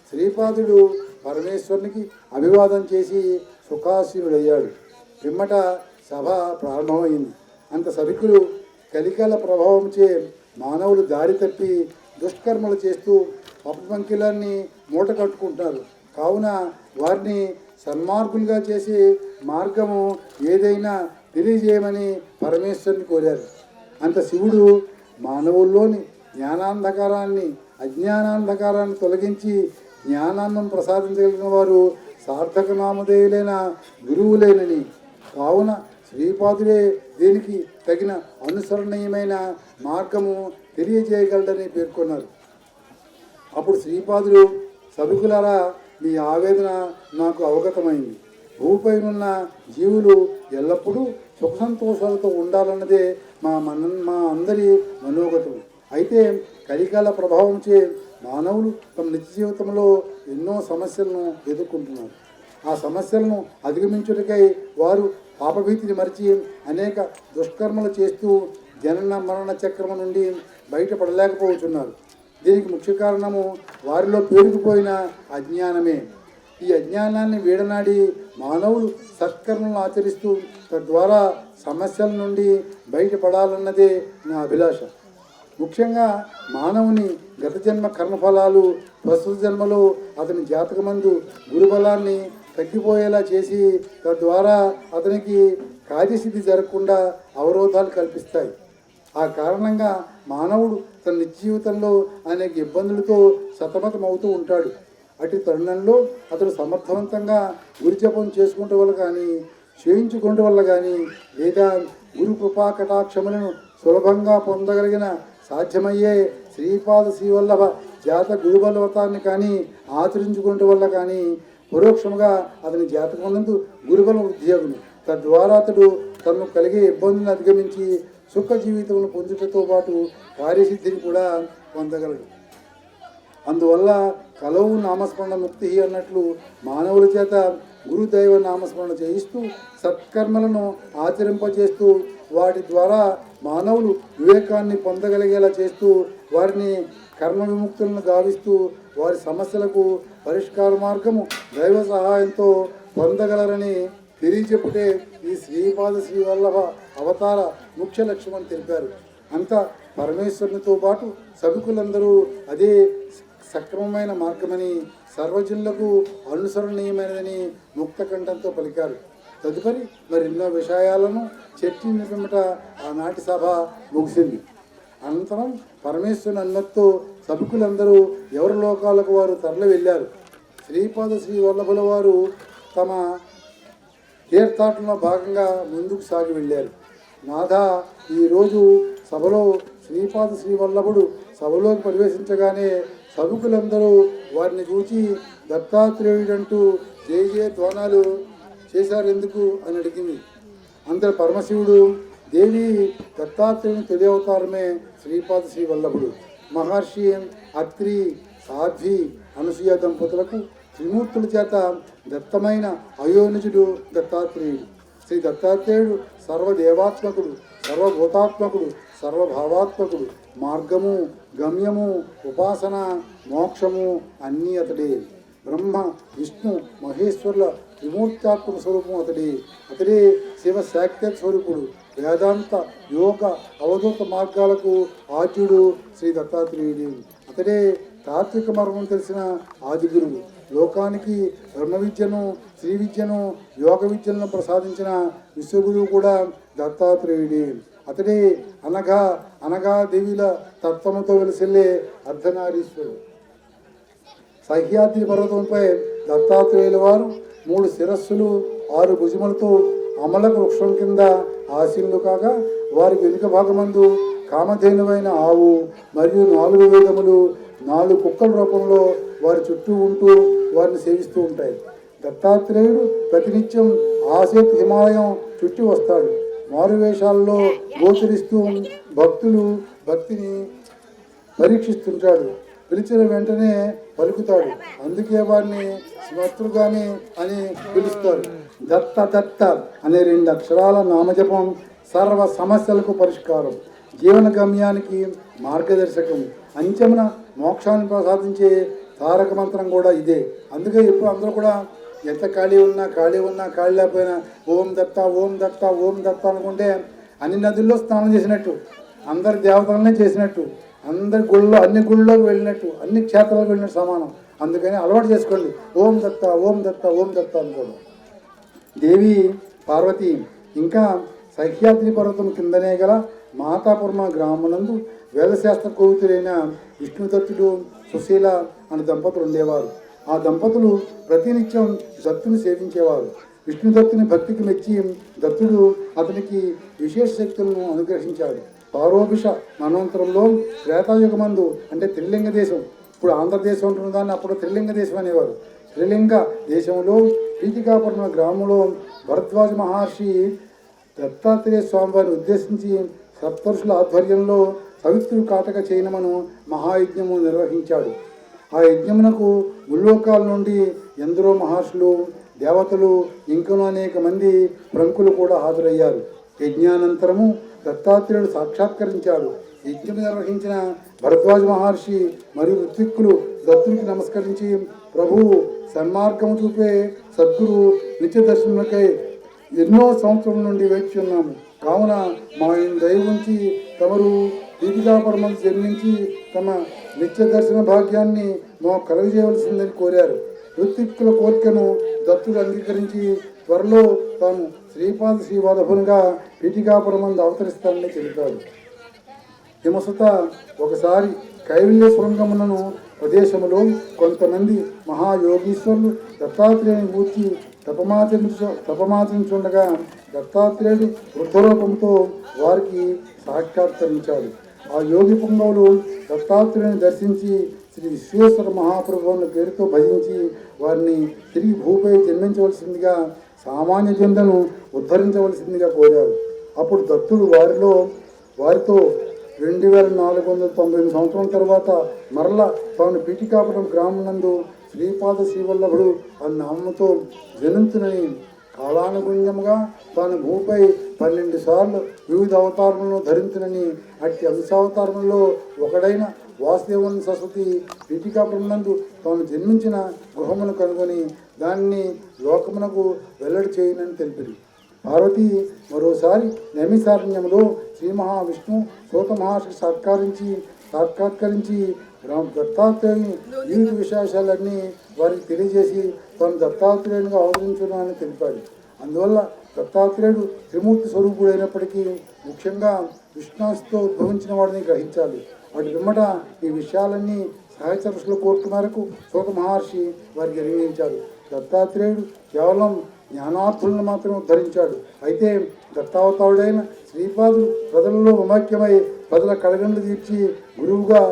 శ్రీపాదుడు పరమేశ్వరునికి అభివాదం చేసి సుఖాసీనుడయ్యాడు. పిమ్మట సభ ప్రారంభమైంది. అంత సభికులు కలికాల ప్రభావంచే మానవులు దారి తప్పి దుష్కర్మలు చేస్తూ అపమంకిలాన్ని మూట కట్టుకుంటున్నారు కావున వారిని సన్మార్గులుగా చేసే మార్గము ఏదైనా తెలియజేయమని పరమేశ్వరుని కోరారు. అంత శివుడు మానవుల్లోని జ్ఞానాంధకారాన్ని అజ్ఞానాంధకారాన్ని తొలగించి జ్ఞానాన్నం ప్రసాదించగలిగిన వారు సార్థక నామధేయులైన గురువులేనని కావున శ్రీపాదుడే దీనికి తగిన అనుసరణీయమైన మార్గము తెలియజేయగలడని పేర్కొన్నారు. అప్పుడు శ్రీపాదుడు సభికులారా మీ ఆవేదన నాకు అవగతమైంది. భూపైనున్న జీవులు ఎల్లప్పుడూ సుఖ సంతోషాలతో ఉండాలన్నదే మా అందరి మనోగతం. అయితే కలికాల ప్రభావంచే మానవులు తమ నిత్య జీవితంలో ఎన్నో సమస్యలను ఎదుర్కొంటున్నారు. ఆ సమస్యలను అధిగమించుటకై వారు పాపభీతిని మరిచి అనేక దుష్కర్మలు చేస్తూ జనన మరణ చక్రము నుండి బయటపడలేకపోతున్నారు. దీనికి ముఖ్య కారణము వారిలో పేరుకుపోయిన అజ్ఞానమే. ఈ అజ్ఞానాన్ని వీడనాడి మానవులు సత్కర్మలను ఆచరిస్తూ తద్వారా సమస్యల నుండి బయటపడాలన్నదే నా అభిలాష. ముఖ్యంగా మానవుని గత జన్మ కర్మఫలాలు ప్రస్తుత జన్మలో అతని జాతకమందు గురుబలాన్ని తగ్గిపోయేలా చేసి తద్వారా అతనికి కార్యసిద్ధి జరగకుండా అవరోధాలు కల్పిస్తాయి. ఆ కారణంగా మానవుడు తన నిత్య జీవితంలో అనేక ఇబ్బందులతో సతమతమవుతూ ఉంటాడు. అటు తరుణంలో అతడు సమర్థవంతంగా గురు జపం చేసుకుంటే వల్ల కానీ చేయించుకుంటే వల్ల కానీ లేదా గురు కృపా కటాక్షములను సులభంగా పొందగలిగిన సాధ్యమయ్యే శ్రీపాద శ్రీవల్లభ జాత గురుబలవతాన్ని కానీ ఆచరించుకుంటే వల్ల కానీ పరోక్షముగా అతని జాతకమునందు గురుబలం ఉద్యోగం తద్వారా అతడు తనను కలిగే ఇబ్బందులను అధిగమించి సుఖ జీవితమును పొందుటతో పాటు కార్యసిద్ధిని కూడా పొందగలడు. అందువల్ల కలవు నామస్మరణ ముక్తి అన్నట్లు మానవుల చేత గురుదైవ నామస్మరణ చేయిస్తూ సత్కర్మలను ఆచరింపజేస్తూ వాటి ద్వారా మానవులు వివేకాన్ని పొందగలిగేలా చేస్తూ వారిని కర్మ విముక్తులను గావిస్తూ వారి సమస్యలకు పరిష్కార మార్గము దైవ సహాయంతో పొందగలరని తెలియచెప్పుటే ఈ శ్రీపాద శ్రీవల్లభ అవతార ముఖ్య లక్ష్యం అని తెలిపారు. అంత పరమేశ్వరునితో పాటు సభికులందరూ అదే సక్రమమైన మార్గమని సర్వజనులకు అనుసరణీయమైనదని ముక్త కంఠంతో పలికారు. తదుపరి మరెన్నో విషయాలను చర్చించట ఆనాటి సభ ముగిసింది. అనంతరం పరమేశ్వరుని అనుమతితో సభికులందరూ ఎవరి లోకాలకు వారు తరలి వెళ్ళారు. శ్రీపాద శ్రీ వల్లభుల వారు తమ తీర్థాటనలో భాగంగా ముందుకు సాగి వెళ్ళారు. నాథ, ఈరోజు సభలో శ్రీపాద శ్రీ వల్లభుడు సభలోకి ప్రవేశించగానే సభికులందరూ వారిని చూచి దత్తాత్రేయుడంటూ జయ జయ ధ్వానాలు చేశారు ఎందుకు అని అడిగింది. అందరు పరమశివుడు దేవి దత్తాత్రేయుని తొలి అవతారమే శ్రీపాద శ్రీ వల్లభుడు. మహర్షి అత్రి సాధ్వి అనసూయ దంపతులకు త్రిమూర్తుల చేత దత్తమైన అయోనిజుడు దత్తాత్రేయుడు. శ్రీ దత్తాత్రేయుడు సర్వదేవాత్మకుడు, సర్వభూతాత్మకుడు, సర్వభావాత్మకుడు. మార్గము, గమ్యము, ఉపాసన, మోక్షము అన్నీ అతడే. బ్రహ్మ, విష్ణు, మహేశ్వరుల త్రిమూర్త్యాత్మక స్వరూపం అతడే. అతడే శివ శాక్త స్వరూపుడు. వేదాంత, యోగ, అవధూత మార్గాలకు ఆద్యుడు శ్రీ దత్తాత్రేయుడు. అతడే తాత్విక మార్గం తెలిసిన ఆది గురువు. లోకానికి బ్రహ్మ విద్యను, శ్రీ విద్యను, యోగ విద్యలను ప్రసాదించిన విశ్వగురువు కూడా దత్తాత్రేయుడే. అతడే అనగా అనగా దేవిల తత్వముతో వెలిసెల్లే అర్ధనారీశ్వరుడు. సహ్యాద్రి పర్వతంపై దత్తాత్రేయుల వారు 3 శిరస్సులు 6 భుజములతో అమలక వృక్షం కింద ఆశీనులు కాగా వారి వెనుక భాగమందు కామధేనువైన ఆవు మరియు 4 వేదములు 4 కుక్కల రూపంలో వారి చుట్టూ ఉంటూ వారిని సేవిస్తూ ఉంటాయి. దత్తాత్రేయుడు ప్రతినిత్యం ఆసేతు హిమాలయం చుట్టి వస్తాడు. మారువేషాల్లో గోచరిస్తూ భక్తులు భక్తిని పరీక్షిస్తుంటాడు. పిలిచిన వెంటనే పలుకుతాడు. అందుకే వారిని స్మృతుగాని అని పిలుస్తారు. దత్త దత్త అనే 2 అక్షరాల నామజపం సర్వ సమస్యలకు పరిష్కారం, జీవన గమ్యానికి మార్గదర్శకం, అంచెమున మోక్షాన్ని ప్రసాదించే తారక మంత్రం కూడా ఇదే. అందుకే ఇప్పుడు అందరూ కూడా ఎంత ఖాళీ ఉన్నా ఖాళీ లేకపోయినా ఓం దత్త ఓం దత్త ఓం దత్త అనుకుంటే అన్ని నదుల్లో స్నానం చేసినట్టు, అందరి దేవతలనే చేసినట్టు, అందరి అన్ని గుళ్ళలోకి వెళ్ళినట్టు, అన్ని క్షేత్రాలకు వెళ్ళినట్టు సమానం. అందుకని అలవాటు చేసుకోండి ఓం దత్త ఓం దత్త ఓం దత్త అనుకోవడం. దేవి పార్వతి ఇంకా సహ్యాద్రి పర్వతం కిందనే గల మాతాపుర్మ గ్రామమునందు వేదశాస్త్ర కోవితులైన విష్ణుదత్తుడు సుశీల అనే దంపతులు ఉండేవారు. ఆ దంపతులు ప్రతినిత్యం దత్తుని సేవించేవారు. విష్ణుదత్తుని భక్తికి మెచ్చి దత్తుడు అతనికి విశేష శక్తులను అనుగ్రహించాడు. పారోభిష మన్వంతరంలో త్రేతాయుగమందు అంటే త్రిలింగ దేశం, ఇప్పుడు ఆంధ్రదేశం ఉంటున్న దాన్ని అప్పుడు త్రిలింగ దేశం అనేవారు. త్రిలింగ దేశంలో పీఠికాపురం గ్రామంలో భరద్వాజ మహర్షి దత్తాత్రేయ స్వామివారిని ఉద్దేశించి సప్తర్షుల ఆధ్వర్యంలో పవిత్రు కాటక చైనమను మహాయజ్ఞము నిర్వహించాడు. ఆ యజ్ఞమునకు ముల్లోకాల నుండి ఎందరో మహర్షులు, దేవతలు, ఇంకనూ అనేక మంది ప్రముఖులు కూడా హాజరయ్యారు. యజ్ఞానంతరము దత్తాత్రేయుడు సాక్షాత్కరించాడు. యజ్ఞం నిర్వహించిన భరద్వాజ మహర్షి మరియు ఋత్విక్కులు దత్తునికి నమస్కరించి, ప్రభువు సన్మార్గము చూపే సద్గురు నిత్య దర్శనములకై ఎన్నో సంవత్సరం నుండి వేచి ఉన్నాము. కావున మా దయ ఉంచి తమరు దీపికాపురం జన్మించి తమ నిత్య దర్శన భాగ్యాన్ని మా కలుగజేయవలసిందని కోరారు. ఋత్విక్కుల కోరికను దత్తుడు అంగీకరించి త్వరలో తాను శ్రీపాద శ్రీవల్లభునిగా పీఠికాపురం అవతరిస్తానని తెలిపాడు. హిమసుత ఒకసారి కైవల్య శృంగమునను ప్రదేశములో కొంతమంది మహాయోగీశ్వరులు దత్తాత్రేయుని గూర్చి తపమాచరించుండగా దత్తాత్రేయుడు వృద్ధరూపంతో వారికి సాక్షాత్కరించాడు. ఆ యోగి పుంగవులు దత్తాత్రేయుని దర్శించి శ్రీ విశ్వేశ్వర మహాప్రభువుల పేరుతో భజించి వారిని తిరిగి భూపై జన్మించవలసిందిగా, సామాన్య జనులను ఉద్ధరించవలసిందిగా కోరారు. అప్పుడు దత్తుడు వారితో 2498 సంవత్సరం తర్వాత మరల తాను పీఠికాపురం గ్రామం నందు శ్రీపాద శ్రీవల్లభుడు అన్న నామంతో జనించునని కాలానుగుణ్యముగా తాను భూపై 12 సార్లు వివిధ అవతారములను ధరించునని అట్టి అంశావతారములలో ఒకడైన వాసుదేవుని సరస్వతి పీఠికాపురం నందు తాను జన్మించిన గృహమును కనుగొని దాన్ని లోకమునకు వెల్లడి చేయనని తెలిపింది. పార్వతి మరోసారి నైమిసారణ్యంలో శ్రీ మహావిష్ణు సూత మహర్షికి సాక్షాత్కరించి దత్తాత్రేయుని జీవిత విశేషాలన్నీ వారికి తెలియజేసి తాను దత్తాత్రేయునిగా అవతరించున్నానని తెలిపాడు. అందువల్ల దత్తాత్రేయుడు త్రిమూర్తి స్వరూపుడైనప్పటికీ ముఖ్యంగా విష్ణుతో ఉద్భవించిన వాడిని గ్రహించాలి. వాటి పిమ్మట ఈ విషయాలన్నీ సహచర ఋషుల కోర్టు మేరకు సూత మహర్షి వారికి నిర్ణయించాడు. దత్తాత్రేయుడు కేవలం జ్ఞానార్థులను మాత్రమే ఉద్ధరించాడు. అయితే దత్తావతారుడైన శ్రీపాదుడు ప్రజలలో మమక్యమై ప్రజల కడగండ్లు తీర్చి గురువుగా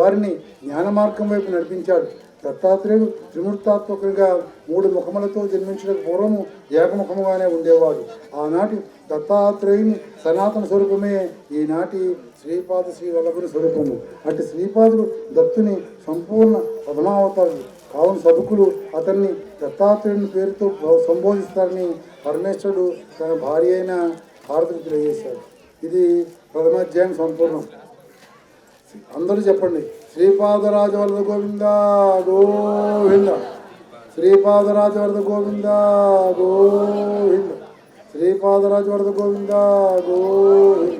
వారిని జ్ఞాన మార్గం వైపు నడిపించాడు. దత్తాత్రేయుడు త్రిమూర్తాత్మకుడిగా 3 ముఖములతో జన్మించడం పూర్వము ఏకముఖముగానే ఉండేవాడు. ఆనాటి దత్తాత్రేయుని సనాతన స్వరూపమే ఈనాటి శ్రీపాద శ్రీవల్లభుని స్వరూపము. అటు శ్రీపాదుడు దత్తుని సంపూర్ణ ప్రథమావతారుడు కావున సభకులు అతన్ని దత్తాత్రేయుని పేరుతో సంబోధిస్తారని పరమేశ్వరుడు తన భార్య అయిన భారతికి తెలియజేశాడు. ఇది ప్రథమాధ్యాయం సంపూర్ణం. అందరూ చెప్పండి, శ్రీపాదరాజవరద గోవింద గోవింద, శ్రీపాదరాజవరద గోవింద గోవింద, శ్రీపాదరాజవరద గోవింద గోవింద.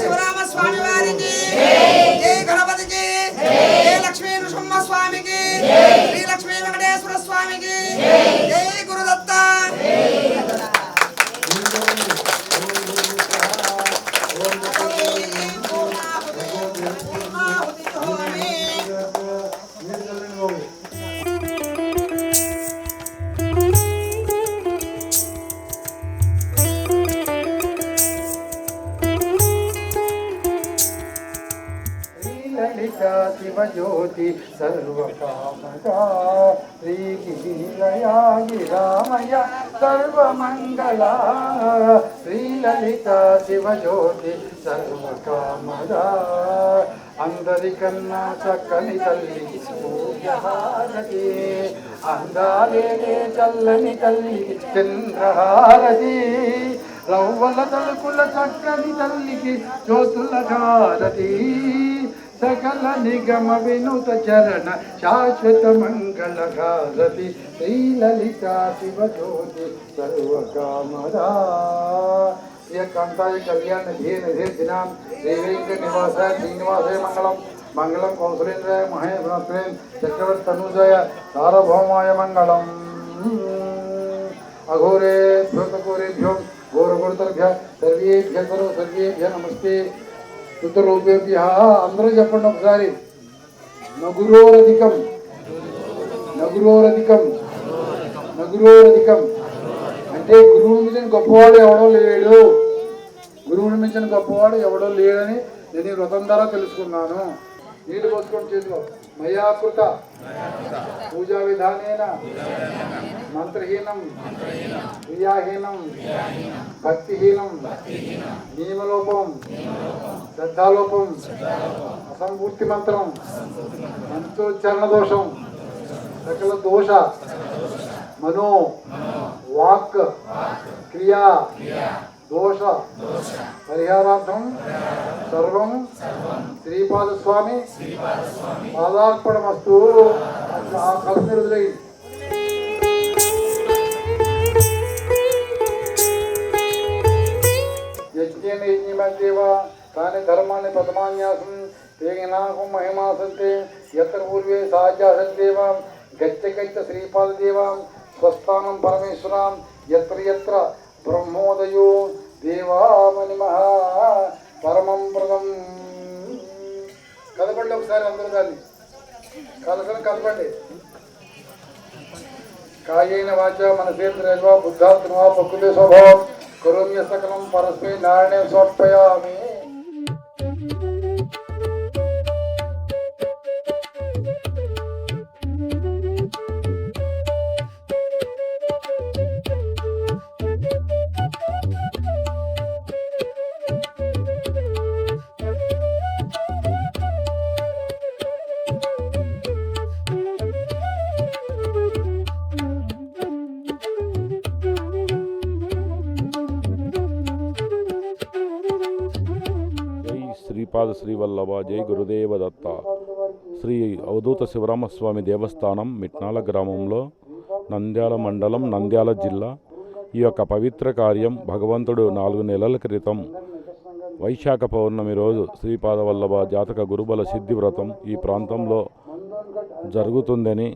శివరామస్వామి వారికి జై గణపతికి జై లక్ష్మీ నృసింహస్వామికి శ్రీ లక్ష్మీ వెంకటేశ్వర స్వామికి జై గురుదత్త. శివజ్యోతి సర్వకామగా శ్రీగిరిలయా గిరామయ సర్వమంగళ శ్రీలలిత శివజ్యోతి సర్వకామగా అందరికన్నా చక్కని తల్లి సూర్యహారతి అందాలే చల్లని తల్లి చంద్రహారతి రవ్వల తలుపుల చక్కని తల్లికి జ్యోతుల హారతి సకల నిగమ వినుత చరణ శాశ్వత మంగళ హారతి శ్రీలలిత శివజ్యోతి సర్వకామదా కాంతాయ కళ్యాణ ధీర దినాం శ్రీవేంకట నివాస శ్రీనివాసే మంగళం మంగళం కౌసలేంద్రాయ మహేంద్ర చక్రవర్తి తనుజయ సార్వభౌమాయ మంగళం. అఘోరేభ్యో ఘోరగురుతర్భ్య సర్వేభ్య సర్వేభ్య నమస్తే. ఉత్తరూపేభ్య అందరూ చెప్పండి ఒకసారి. నగురోరధికం నగురోరధికం నగురోరధికం అంటే గురువుని మించిన గొప్పవాడు ఎవడో లేడు, గురువుని మించిన గొప్పవాడు ఎవడో లేడని నేను ఈ వ్రతం ద్వారా తెలుసుకున్నాను. నీళ్లు పోసుకోండి చేతిలో. మయాకృత పూజా విధానేన మంత్రహీనం క్రియాహీనం భక్తిహీనం నియమలోపం శ్రద్ధాలోపం అసంపూర్తి మంత్రం మంత్రోచ్చారణ దోషం సకల దోష మనో వాక్ క్రియా దోష పరిహారార్థం సర్వం శ్రీపాదస్వామి పాదార్పణమస్తు. ఆ కలసం వదిలేయి. యజ్ఞేన యజ్ఞమద్దేవ తాని ధర్మాన్ని ప్రథమాన్యాసం తేగినాకం మహిమాసంతే యత్ర పూర్వే సాధ్యాసందేవ గచ్చ గచ్చ శ్రీపాదదేవ స్వస్థానం పరమేశ్వరాం యత్ర యత్ర బ్రహ్మోదయో దేవామనిమః పరమం ప్రదం. కదపండి ఒకసారి అందరూ దాన్ని కలసని కదపండి. కాయేన వాచ మనసేంద్రియర్వా బుద్ధాత్మా ప్రకృతి స్వభావం కరోమ్య సకలం పరస్మై నారాయణే సమర్పయామి. శ్రీపాద శ్రీవల్లభ జై గురుదేవ దత్త. శ్రీ అవధూత శివరామస్వామి దేవస్థానం మిట్నాల గ్రామంలో నంద్యాల మండలం నంద్యాల జిల్లా. ఈ యొక్క పవిత్ర కార్యం భగవంతుడు 4 నెలల క్రితం వైశాఖ పౌర్ణమి రోజు శ్రీపాద వల్లభ జాతక గురుబల సిద్ధి వ్రతం ఈ ప్రాంతంలో జరుగుతుందని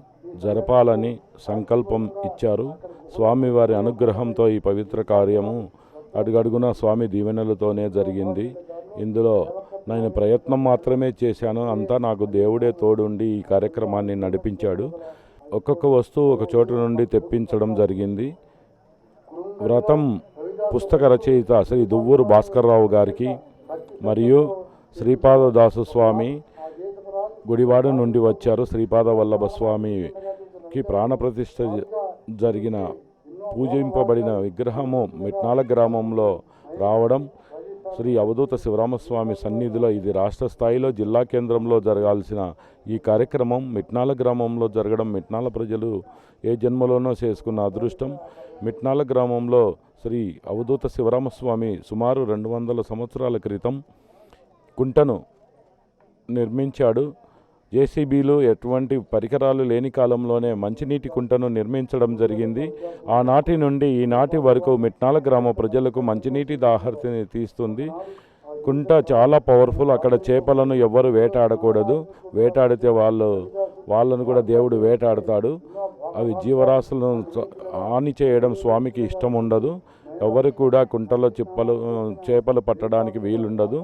జరపాలని సంకల్పం ఇచ్చారు. స్వామివారి అనుగ్రహంతో ఈ పవిత్ర కార్యము అడుగడుగున స్వామి దీవెనలతోనే జరిగింది. ఇందులో నేను ప్రయత్నం మాత్రమే చేశాను, అంతా నాకు దేవుడే తోడుండి ఈ కార్యక్రమాన్ని నడిపించాడు. ఒక్కొక్క వస్తువు ఒక చోటు నుండి తెప్పించడం జరిగింది. వ్రతం పుస్తక రచయిత శ్రీ దువ్వూరు భాస్కర్రావు గారికి మరియు శ్రీపాదదాసు స్వామి గుడివాడ నుండి వచ్చారు. శ్రీపాద వల్లభ స్వామికి ప్రాణప్రతిష్ఠ జరిగిన పూజింపబడిన విగ్రహము మిట్నాల గ్రామంలో రావడం, శ్రీ అవధూత శివరామస్వామి సన్నిధిలో ఇది రాష్ట్ర స్థాయిలో జిల్లా కేంద్రంలో జరగాల్సిన ఈ కార్యక్రమం మిట్నాల గ్రామంలో జరగడం మిట్నాల ప్రజలు ఏ జన్మలోనో చేసుకున్న అదృష్టం. మిట్నాల గ్రామంలో శ్రీ అవధూత శివరామస్వామి సుమారు 200 సంవత్సరాల క్రితం కుంటను నిర్మించాడు. జేసీబీలు ఎటువంటి పరికరాలు లేని కాలంలోనే మంచినీటి కుంటను నిర్మించడం జరిగింది. ఆనాటి నుండి ఈనాటి వరకు మిట్నాల గ్రామ ప్రజలకు మంచినీటి దాహర్తిని తీస్తుంది. కుంట చాలా పవర్ఫుల్. అక్కడ చేపలను ఎవ్వరు వేటాడకూడదు. వేటాడితే వాళ్ళను కూడా దేవుడు వేటాడతాడు. అవి జీవరాశులను హాని చేయడం స్వామికి ఇష్టం ఉండదు. ఎవరు కూడా కుంటలో చేపలు పట్టడానికి వీలుండదు.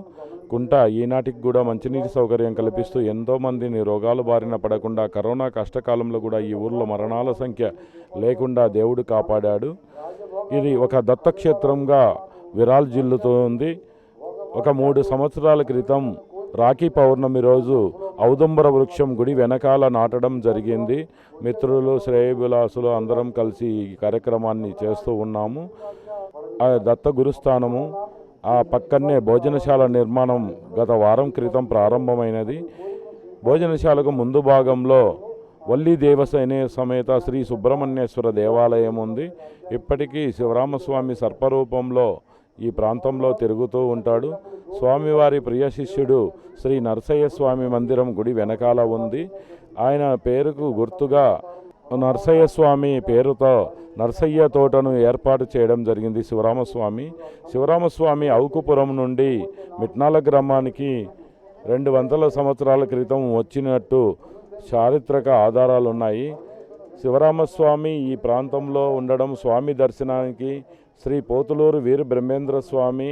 కుంట ఈనాటికి కూడా మంచినీటి సౌకర్యం కల్పిస్తూ ఎంతోమందిని రోగాలు బారిన పడకుండా కరోనా కష్టకాలంలో కూడా ఈ ఊర్లో మరణాల సంఖ్య లేకుండా దేవుడు కాపాడాడు. ఇది ఒక దత్తక్షేత్రంగా విరాజిల్లుతోంది. ఒక 3 సంవత్సరాల క్రితం రాఖీ పౌర్ణమి రోజు ఔదుంబర వృక్షం గుడి వెనకాల నాటడం జరిగింది. మిత్రులు శ్రేయభిలాసులు అందరం కలిసి ఈ కార్యక్రమాన్ని చేస్తూ ఉన్నాము. ఆ దత్త గురుస్థానము ఆ పక్కనే భోజనశాల నిర్మాణం గత వారం క్రితం ప్రారంభమైనది. భోజనశాలకు ముందు భాగంలో వల్లి దేవసేన సమేత శ్రీ సుబ్రహ్మణ్యేశ్వర దేవాలయం ఉంది. ఇప్పటికీ శివరామస్వామి సర్పరూపంలో ఈ ప్రాంతంలో తిరుగుతూ ఉంటాడు. స్వామివారి ప్రియ శిష్యుడు శ్రీ నరసయ్య స్వామి మందిరం గుడి వెనకాల ఉంది. ఆయన పేరుకు గుర్తుగా నరసయ్య స్వామి పేరుతో నరసయ్య తోటను ఏర్పాటు చేయడం జరిగింది శివరామస్వామి అవుకుపురం నుండి మిట్నాల గ్రామానికి 200 సంవత్సరాల క్రితం వచ్చినట్టు చారిత్రక ఆధారాలు ఉన్నాయి. శివరామస్వామి ఈ ప్రాంతంలో ఉండడం స్వామి దర్శనానికి శ్రీ పోతులూరు వీర బ్రహ్మేంద్ర స్వామి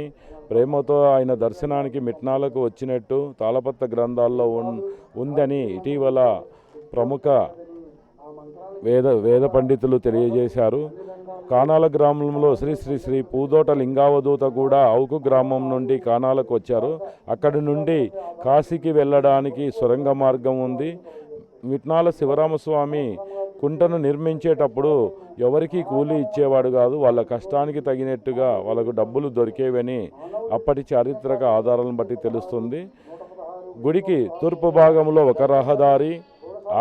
ప్రేమతో ఆయన దర్శనానికి మిట్నాలకు వచ్చినట్టు తాళపత్ర గ్రంథాల్లో ఉందని ఇటీవల ప్రముఖ వేద పండితులు తెలియజేశారు. కానాల గ్రామంలో శ్రీ శ్రీ శ్రీ పూదోట లింగావధూత కూడా అవుకు గ్రామం నుండి కానాలకు వచ్చారు. అక్కడి నుండి కాశీకి వెళ్ళడానికి సొరంగ మార్గం ఉంది. మిట్నాల శివరామస్వామి కుంటను నిర్మించేటప్పుడు ఎవరికీ కూలీ ఇచ్చేవాడు కాదు. వాళ్ళ కష్టానికి తగినట్టుగా వాళ్ళకు డబ్బులు దొరికేవని అప్పటి చారిత్రక ఆధారాలను బట్టి తెలుస్తుంది. గుడికి తూర్పు భాగంలో ఒక రహదారి,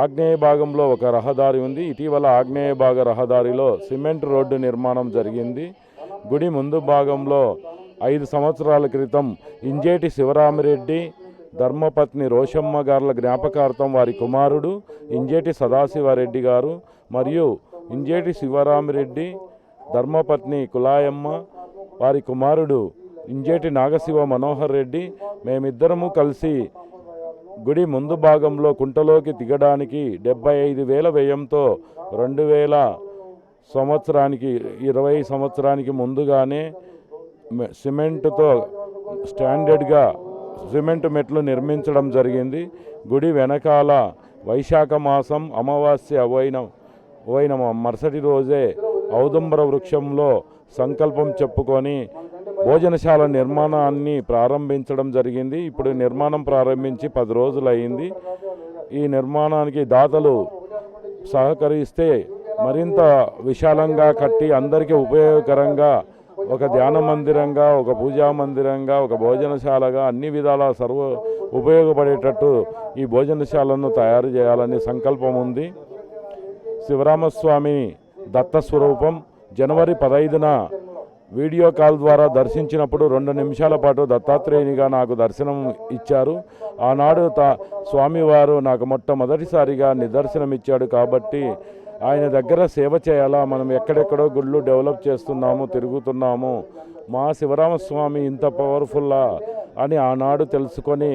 ఆగ్నేయ భాగంలో ఒక రహదారి ఉంది. ఇటీవల ఆగ్నేయ భాగ రహదారిలో సిమెంట్ రోడ్డు నిర్మాణం జరిగింది. గుడి ముందు భాగంలో 5 సంవత్సరాల క్రితం ఇంజేటి శివరామిరెడ్డి ధర్మపత్ని రోషమ్మ గారుల జ్ఞాపకార్థం వారి కుమారుడు ఇంజేటి సదాశివారెడ్డి గారు మరియు ఇంజేటి శివరామిరెడ్డి ధర్మపత్ని కులాయమ్మ వారి కుమారుడు ఇంజేటి నాగశివ మనోహర్ రెడ్డి మేమిద్దరము కలిసి గుడి ముందు భాగంలో కుంటలోకి దిగడానికి 75,000 వ్యయంతో 2000 సంవత్సరానికి 20 సంవత్సరానికి ముందుగానే సిమెంటుతో స్టాండర్డ్గా సిమెంట్ మెట్లు నిర్మించడం జరిగింది. గుడి వెనకాల వైశాఖ మాసం అమావాస్య పోయిన మరుసటి రోజే ఔదుంబర వృక్షంలో సంకల్పం చెప్పుకొని భోజనశాల నిర్మాణాన్ని ప్రారంభించడం జరిగింది. ఇప్పుడు నిర్మాణం ప్రారంభించి 10 రోజులు అయింది. ఈ నిర్మాణానికి దాతలు సహకరిస్తే మరింత విశాలంగా కట్టి అందరికీ ఉపయోగకరంగా ఒక ధ్యాన మందిరంగా, ఒక పూజా మందిరంగా, ఒక భోజనశాలగా అన్ని విధాల ఉపయోగపడేటట్టు ఈ భోజనశాలను తయారు చేయాలని సంకల్పం ఉంది. శివరామస్వామి దత్తస్వరూపం జనవరి 15న వీడియో కాల్ ద్వారా దర్శించినప్పుడు 2 నిమిషాల పాటు దత్తాత్రేయునిగా నాకు దర్శనం ఇచ్చారు. ఆనాడు స్వామివారు నాకు మొట్టమొదటిసారిగా నిదర్శనమిచ్చాడు. కాబట్టి ఆయన దగ్గర సేవ చేయాలా, మనం ఎక్కడెక్కడో గుళ్ళు డెవలప్ చేస్తున్నాము, తిరుగుతున్నాము, మా శివరామస్వామి ఇంత పవర్ఫుల్లా అని ఆనాడు తెలుసుకొని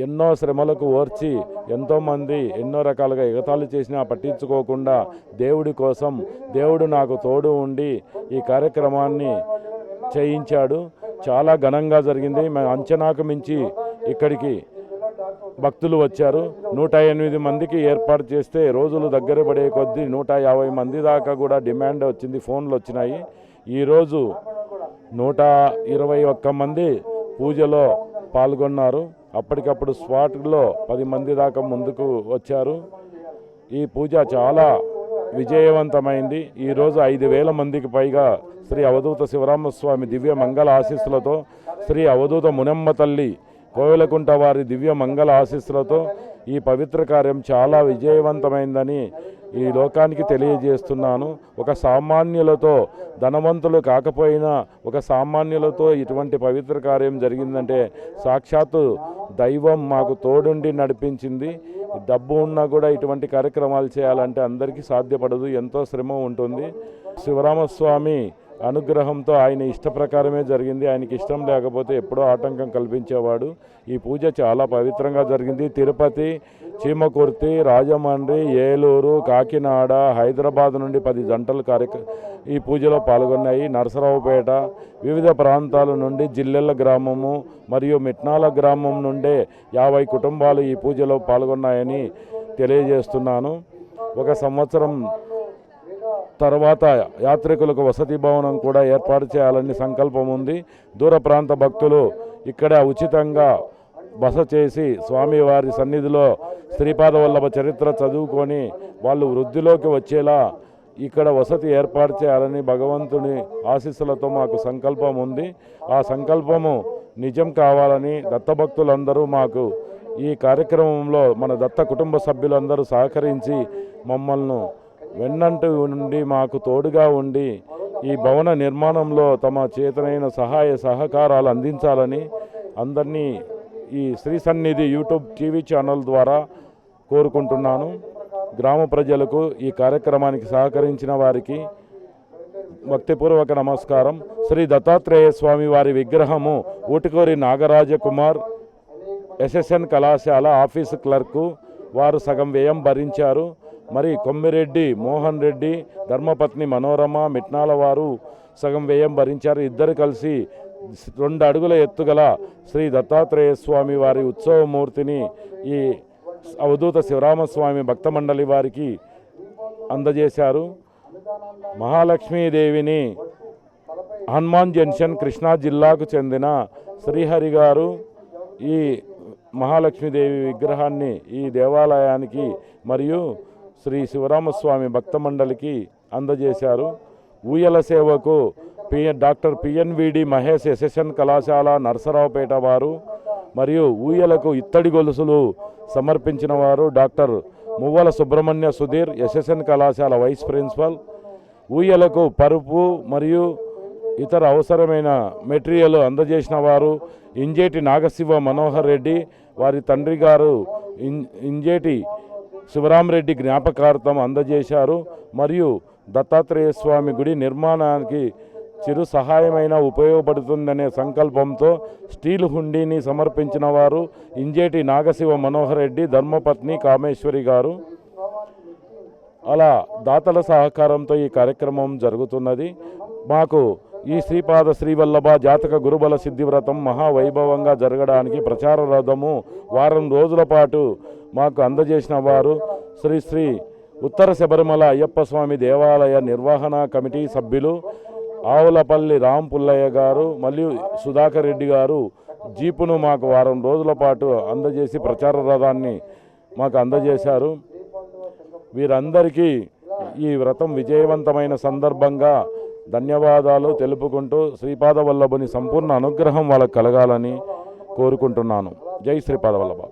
ఎన్నో శ్రమలకు ఓర్చి ఎంతోమంది ఎన్నో రకాలుగా ఎగతాళి చేసినా పట్టించుకోకుండా దేవుడి కోసం దేవుడు నాకు తోడు ఉండి ఈ కార్యక్రమాన్ని చేయించాడు. చాలా ఘనంగా జరిగింది. మేము అంచనాకు మించి ఇక్కడికి భక్తులు వచ్చారు. 108 మందికి ఏర్పాటు చేస్తే రోజులు దగ్గర పడే కొద్దీ 150 మంది దాకా కూడా డిమాండ్ వచ్చింది, ఫోన్లు వచ్చినాయి. ఈరోజు 121 మంది పూజలో పాల్గొన్నారు. అప్పటికప్పుడు స్పాట్లో 10 మంది దాకా ముందుకు వచ్చారు. ఈ పూజ చాలా విజయవంతమైంది. ఈరోజు 5,000 మందికి పైగా శ్రీ అవధూత శివరామస్వామి దివ్య మంగళ ఆశీస్సులతో, శ్రీ అవధూత మునమ్మ తల్లి కోవెలకుంట వారి దివ్య మంగళ ఆశీస్సులతో ఈ పవిత్ర కార్యం చాలా విజయవంతమైందని ఈ లోకానికి తెలియజేస్తున్నాను. ఒక సామాన్యులతో, ధనవంతులు కాకపోయినా ఒక సామాన్యులతో ఇటువంటి పవిత్ర కార్యం జరిగిందంటే సాక్షాత్తు దైవం మాకు తోడుండి నడిపించింది. డబ్బు ఉన్నా కూడా ఇటువంటి కార్యక్రమాలు చేయాలంటే అందరికీ సాధ్యపడదు, ఎంతో శ్రమ ఉంటుంది. శివరామస్వామి అనుగ్రహంతో ఆయన ఇష్ట ప్రకారమే జరిగింది. ఆయనకి ఇష్టం లేకపోతే ఎప్పుడో ఆటంకం కల్పించేవాడు. ఈ పూజ చాలా పవిత్రంగా జరిగింది. తిరుపతి, చీమకుర్తి, రాజమండ్రి, ఏలూరు, కాకినాడ, హైదరాబాద్ నుండి 10 జంటలు ఈ పూజలో పాల్గొన్నాయి. నరసరావుపేట, వివిధ ప్రాంతాల నుండి జిల్లెళ్ళ గ్రామము మరియు మిట్నాల గ్రామం నుండే 50 కుటుంబాలు ఈ పూజలో పాల్గొన్నాయని తెలియజేస్తున్నాను. ఒక సంవత్సరం తర్వాత యాత్రికులకు వసతి భవనం కూడా ఏర్పాటు చేయాలని సంకల్పం ఉంది. దూర ప్రాంత భక్తులు ఇక్కడ ఉచితంగా బస చేసి స్వామివారి సన్నిధిలో శ్రీపాద వల్లభ చరిత్ర చదువుకొని వాళ్ళు వృద్ధిలోకి వచ్చేలా ఇక్కడ వసతి ఏర్పాటు చేయాలని భగవంతుని ఆశీస్సులతో మాకు సంకల్పం ఉంది. ఆ సంకల్పము నిజం కావాలని దత్తభక్తులందరూ మాకు ఈ కార్యక్రమంలో మన దత్త కుటుంబ సభ్యులందరూ సహకరించి మమ్మల్ని వెన్నంటి ఉండి మాకు తోడుగా ఉండి ఈ భవన నిర్మాణంలో తమ చేతనైన సహాయ సహకారాలు అందించాలని అందరినీ ఈ శ్రీ సన్నిధి యూట్యూబ్ టీవీ ఛానల్ ద్వారా కోరుకుంటున్నాను. గ్రామ ప్రజలకు ఈ కార్యక్రమానికి సహకరించిన వారికి భక్తిపూర్వక నమస్కారం. శ్రీ దత్తాత్రేయ స్వామి వారి విగ్రహము ఊటుకూరి నాగరాజకుమార్ ఎస్ఎస్ఎన్ కళాశాల ఆఫీసు క్లర్కు వారు సగం వ్యయం భరించారు. మరి కొమ్మిరెడ్డి మోహన్ రెడ్డి, ధర్మపత్ని మనోరమ మిట్నాల వారు సగం వ్యయం భరించారు. ఇద్దరు కలిసి 2 అడుగుల ఎత్తుగల శ్రీ దత్తాత్రేయ స్వామి వారి ఉత్సవమూర్తిని ఈ అవధూత శివరామస్వామి భక్త మండలి వారికి అందజేశారు. మహాలక్ష్మీదేవిని హనుమాన్ జంక్షన్ కృష్ణా జిల్లాకు చెందిన శ్రీహరి గారు ఈ మహాలక్ష్మీదేవి విగ్రహాన్ని ఈ దేవాలయానికి మరియు శ్రీ శివరామస్వామి భక్త మండలికి అందజేశారు. ఊయల సేవకు డాక్టర్ పిఎన్విడి మహేష్ ఎస్ఎస్ఎన్ కళాశాల నరసరావుపేట వారు మరియు ఊయలకు ఇత్తడి గొలుసులు సమర్పించిన వారు డాక్టర్ మువ్వల సుబ్రహ్మణ్య సుధీర్ ఎస్ఎస్ఎన్ కళాశాల వైస్ ప్రిన్సిపల్. ఊయలకు పరుపు మరియు ఇతర అవసరమైన మెటీరియల్ అందజేసిన వారు ఇంజేటి నాగశివ మనోహర్ రెడ్డి, వారి తండ్రి గారు ఇంజేటి శివరామరెడ్డి జ్ఞాపకార్థం అందజేశారు. మరియు దత్తాత్రేయ స్వామి గుడి నిర్మాణానికి చిరు సహాయమైన ఉపయోగపడుతుందనే సంకల్పంతో స్టీల్ హుండీని సమర్పించిన వారు ఇంజేటి నాగశివ మనోహర్ రెడ్డి ధర్మపత్ని కామేశ్వరి గారు. అలా దాతల సహకారంతో ఈ కార్యక్రమం జరుగుతున్నది. మాకు ఈ శ్రీపాద శ్రీవల్లభ జాతక గురుబల సిద్ధివ్రతం మహావైభవంగా జరగడానికి ప్రచార రథము వారం రోజుల పాటు మాకు అందజేసిన వారు శ్రీ శ్రీ ఉత్తర శబరిమల అయ్యప్ప స్వామి దేవాలయ నిర్వహణ కమిటీ సభ్యులు ఆవులపల్లి రామ్ పుల్లయ్య గారు మరియు సుధాకర్ రెడ్డి గారు జీపును మాకు వారం రోజుల పాటు అందజేసి ప్రచార రథాన్ని మాకు అందజేశారు. వీరందరికీ ఈ వ్రతం విజయవంతమైన సందర్భంగా ధన్యవాదాలు తెలుపుకుంటూ శ్రీపాద వల్లభుని సంపూర్ణ అనుగ్రహం వాళ్ళకు కలగాలని కోరుకుంటున్నాను. జై శ్రీపాద వల్లభ.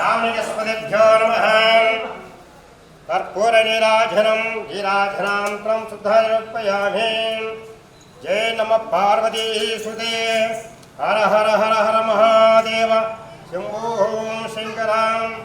ब्राह्मणस्पतिभ्यो नमः कर्पूरनीराजनं नीराजनान्तरं शुद्धरूपयामि जय नमः पार्वती सुते हर हर हर हर महादेव शंभो शंकरं